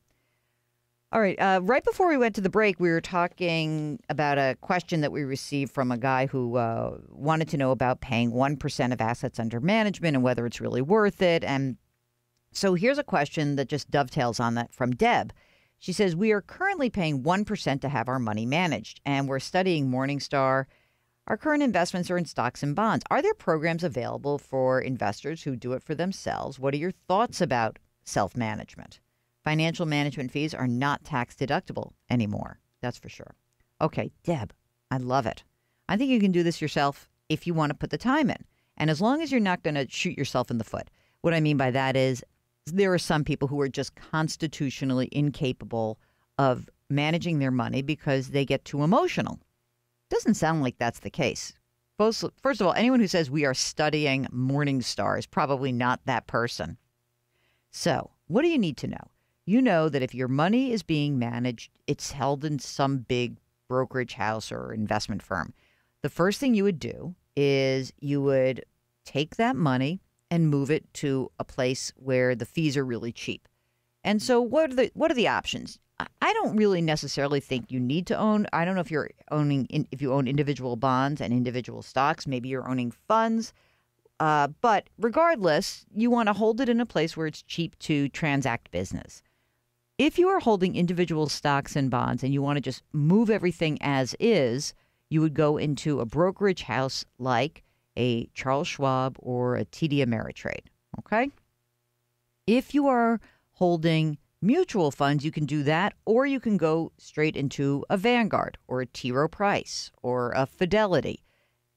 All right. Right before we went to the break, we were talking about a question that we received from a guy who wanted to know about paying 1% of assets under management and whether it's really worth it. And so here's a question that just dovetails on that from Deb. She says, we are currently paying 1% to have our money managed, and we're studying Morningstar. Our current investments are in stocks and bonds. Are there programs available for investors who do it for themselves? What are your thoughts about self-management? Financial management fees are not tax deductible anymore. That's for sure. Okay, Deb, I love it. I think you can do this yourself if you want to put the time in. And as long as you're not going to shoot yourself in the foot. What I mean by that is there are some people who are just constitutionally incapable of managing their money because they get too emotional. Doesn't sound like that's the case. First of all, anyone who says we are studying Morningstar is probably not that person. So what do you need to know? You know that if your money is being managed, it's held in some big brokerage house or investment firm. The first thing you would do is you would take that money and move it to a place where the fees are really cheap. And so what are the options? I don't really necessarily think you need to own. I don't know if if you own individual bonds and individual stocks, maybe you're owning funds. But regardless, you want to hold it in a place where it's cheap to transact business. If you are holding individual stocks and bonds and you want to just move everything as is, you would go into a brokerage house like a Charles Schwab or a TD Ameritrade, okay? If you are holding mutual funds, you can do that, or you can go straight into a Vanguard or a T. Rowe Price or a Fidelity,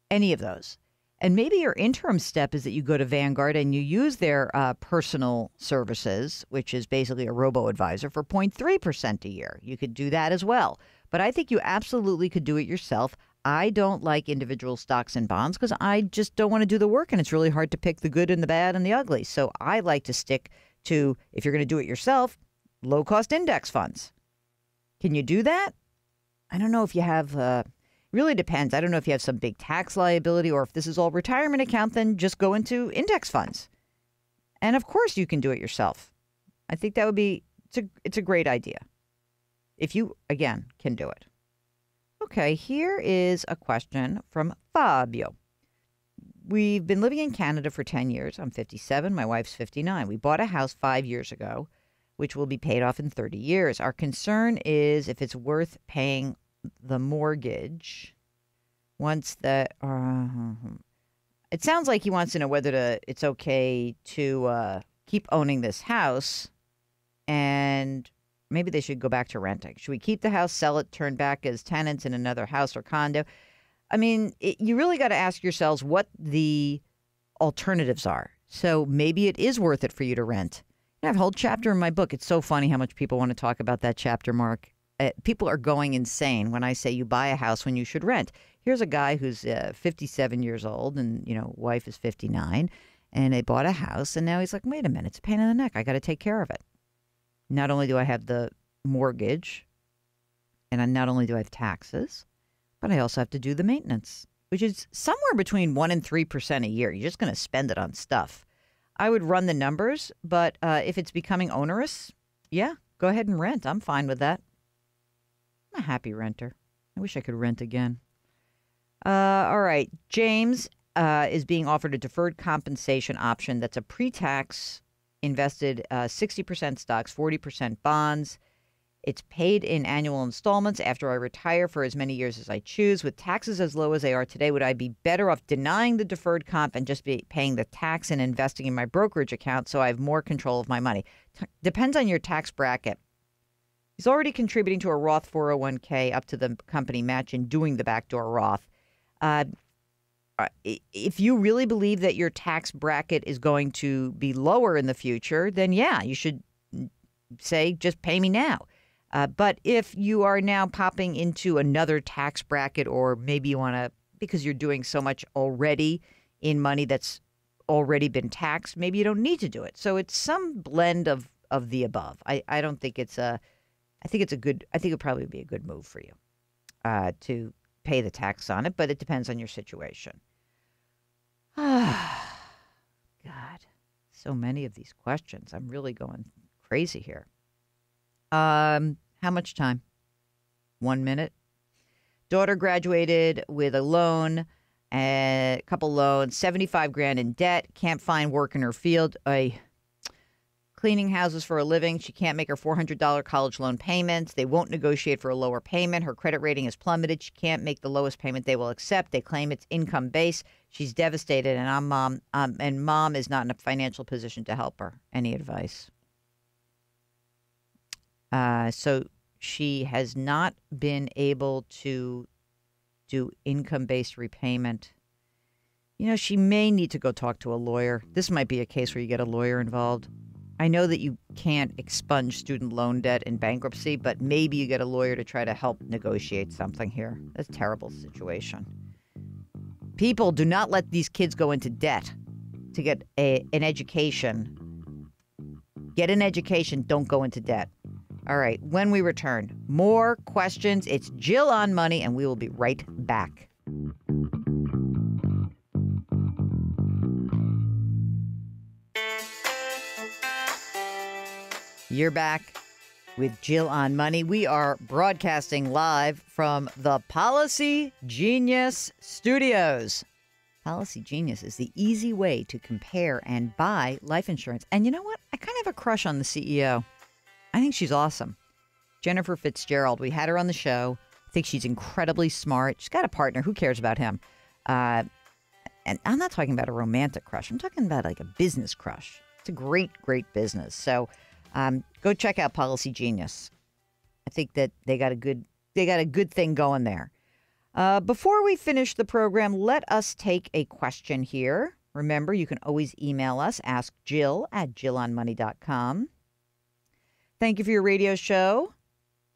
any of those. And maybe your interim step is that you go to Vanguard and you use their personal services, which is basically a robo-advisor, for 0.3% a year. You could do that as well. But I think you absolutely could do it yourself. I don't like individual stocks and bonds because I just don't want to do the work, and it's really hard to pick the good and the bad and the ugly. So I like to stick to, if you're going to do it yourself, low-cost index funds. Can you do that? I don't know if you have... really depends. I don't know if you have some big tax liability or if this is all retirement account, then just go into index funds. And of course you can do it yourself. I think that would be, it's a great idea. If you, again, can do it. Okay, here is a question from Fabio. We've been living in Canada for 10 years. I'm 57. My wife's 59. We bought a house 5 years ago, which will be paid off in 30 years. Our concern is if it's worth paying the mortgage once that it sounds like he wants to know whether it's okay to keep owning this house, and maybe they should go back to renting. Should we keep the house, sell it, turn back as tenants in another house or condo? I mean, you really got to ask yourselves what the alternatives are. So maybe it is worth it for you to rent. I have a whole chapter in my book. It's so funny how much people want to talk about that chapter, Mark. People are going insane when I say you buy a house when you should rent. Here's a guy who's 57 years old and, wife is 59, and they bought a house, and now he's like, wait a minute, it's a pain in the neck. I got to take care of it. Not only do I have the mortgage, and not only do I have taxes, but I also have to do the maintenance, which is somewhere between 1% and 3% a year. You're just going to spend it on stuff. I would run the numbers, but if it's becoming onerous, yeah, go ahead and rent. I'm fine with that. I'm a happy renter. I wish I could rent again. All right. James is being offered a deferred compensation option that's a pre-tax invested 60% stocks, 40% bonds. It's paid in annual installments after I retire for as many years as I choose. With taxes as low as they are today, would I be better off denying the deferred comp and just be paying the tax and investing in my brokerage account so I have more control of my money? Depends on your tax bracket. He's already contributing to a Roth 401k up to the company match and doing the backdoor Roth. If you really believe that your tax bracket is going to be lower in the future, then yeah, you should say, just pay me now. But if you are now popping into another tax bracket, or maybe you want to, because you're doing so much already in money that's already been taxed, maybe you don't need to do it. So it's some blend of the above. I don't think it's I think it would probably be a good move for you to pay the tax on it, but it depends on your situation. God, so many of these questions. I'm really going crazy here. How much time? 1 minute. Daughter graduated with a loan, a couple loans, $75,000 in debt. Can't find work in her field. Cleaning houses for a living. She can't make her $400 college loan payments. They won't negotiate for a lower payment. Her credit rating has plummeted. She can't make the lowest payment they will accept. They claim it's income based. She's devastated, and mom is not in a financial position to help her. Any advice? So she has not been able to do income-based repayment. You know, she may need to go talk to a lawyer. This might be a case where you get a lawyer involved. I know that you can't expunge student loan debt in bankruptcy, but maybe you get a lawyer to try to help negotiate something here. That's a terrible situation. People, do not let these kids go into debt to get an education. Get an education. Don't go into debt. All right. When we return, more questions. It's Jill on Money, and we will be right back. You're back with Jill on Money. We are broadcasting live from the Policy Genius Studios. Policy Genius is the easy way to compare and buy life insurance. And you know what? I kind of have a crush on the CEO. I think she's awesome. Jennifer Fitzgerald. We had her on the show. I think she's incredibly smart. She's got a partner. Who cares about him? And I'm not talking about a romantic crush. I'm talking about like a business crush. It's a great, great business. So go check out Policy Genius. I think that they got a good thing going there. Before we finish the program, let us take a question here. Remember, you can always email us. Ask Jill at jillonmoney.com. Thank you for your radio show,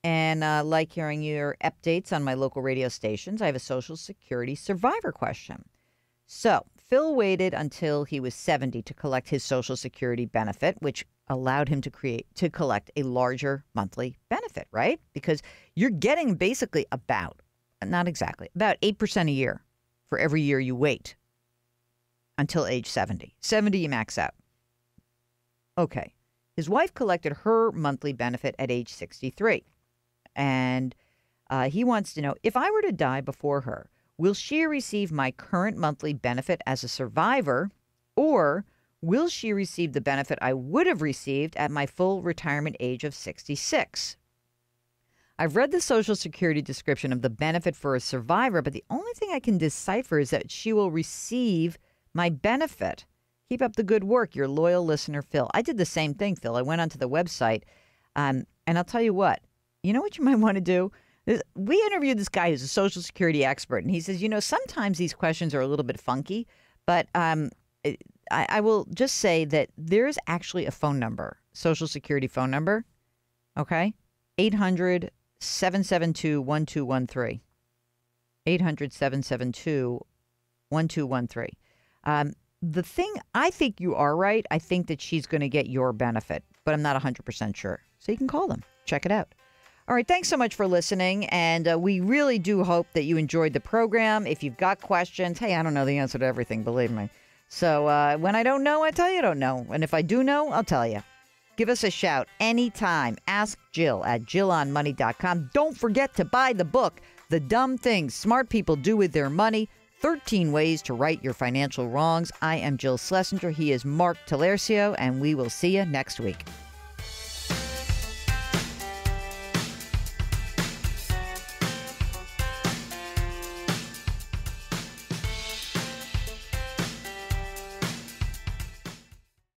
and like hearing your updates on my local radio stations. I have a Social Security survivor question. So, Phil waited until he was 70 to collect his Social Security benefit, which allowed him to collect a larger monthly benefit, right? Because you're getting basically about 8% a year for every year you wait until age 70. 70, you max out. Okay. His wife collected her monthly benefit at age 63. And he wants to know, if I were to die before her, will she receive my current monthly benefit as a survivor, or will she receive the benefit I would have received at my full retirement age of 66? I've read the Social Security description of the benefit for a survivor, but the only thing I can decipher is that she will receive my benefit. Keep up the good work, your loyal listener, Phil. I did the same thing, Phil. I went onto the website, and I'll tell you what. You know what you might want to do? We interviewed this guy who's a Social Security expert, and he says, sometimes these questions are a little bit funky, but I will just say that there's actually a phone number, Social Security phone number, okay? 800-772-1213. 800-772-1213. The thing, I think you are right. I think that she's going to get your benefit, but I'm not 100% sure. So you can call them. Check it out. All right. Thanks so much for listening. And we really do hope that you enjoyed the program. If you've got questions, hey, I don't know the answer to everything, believe me. So when I don't know, I tell you I don't know. And if I do know, I'll tell you. Give us a shout anytime. Ask Jill at jillonmoney.com. Don't forget to buy the book, The Dumb Things Smart People Do With Their Money, 13 Ways to Right Your Financial Wrongs. I am Jill Schlesinger. He is Mark Talercio, and we will see you next week.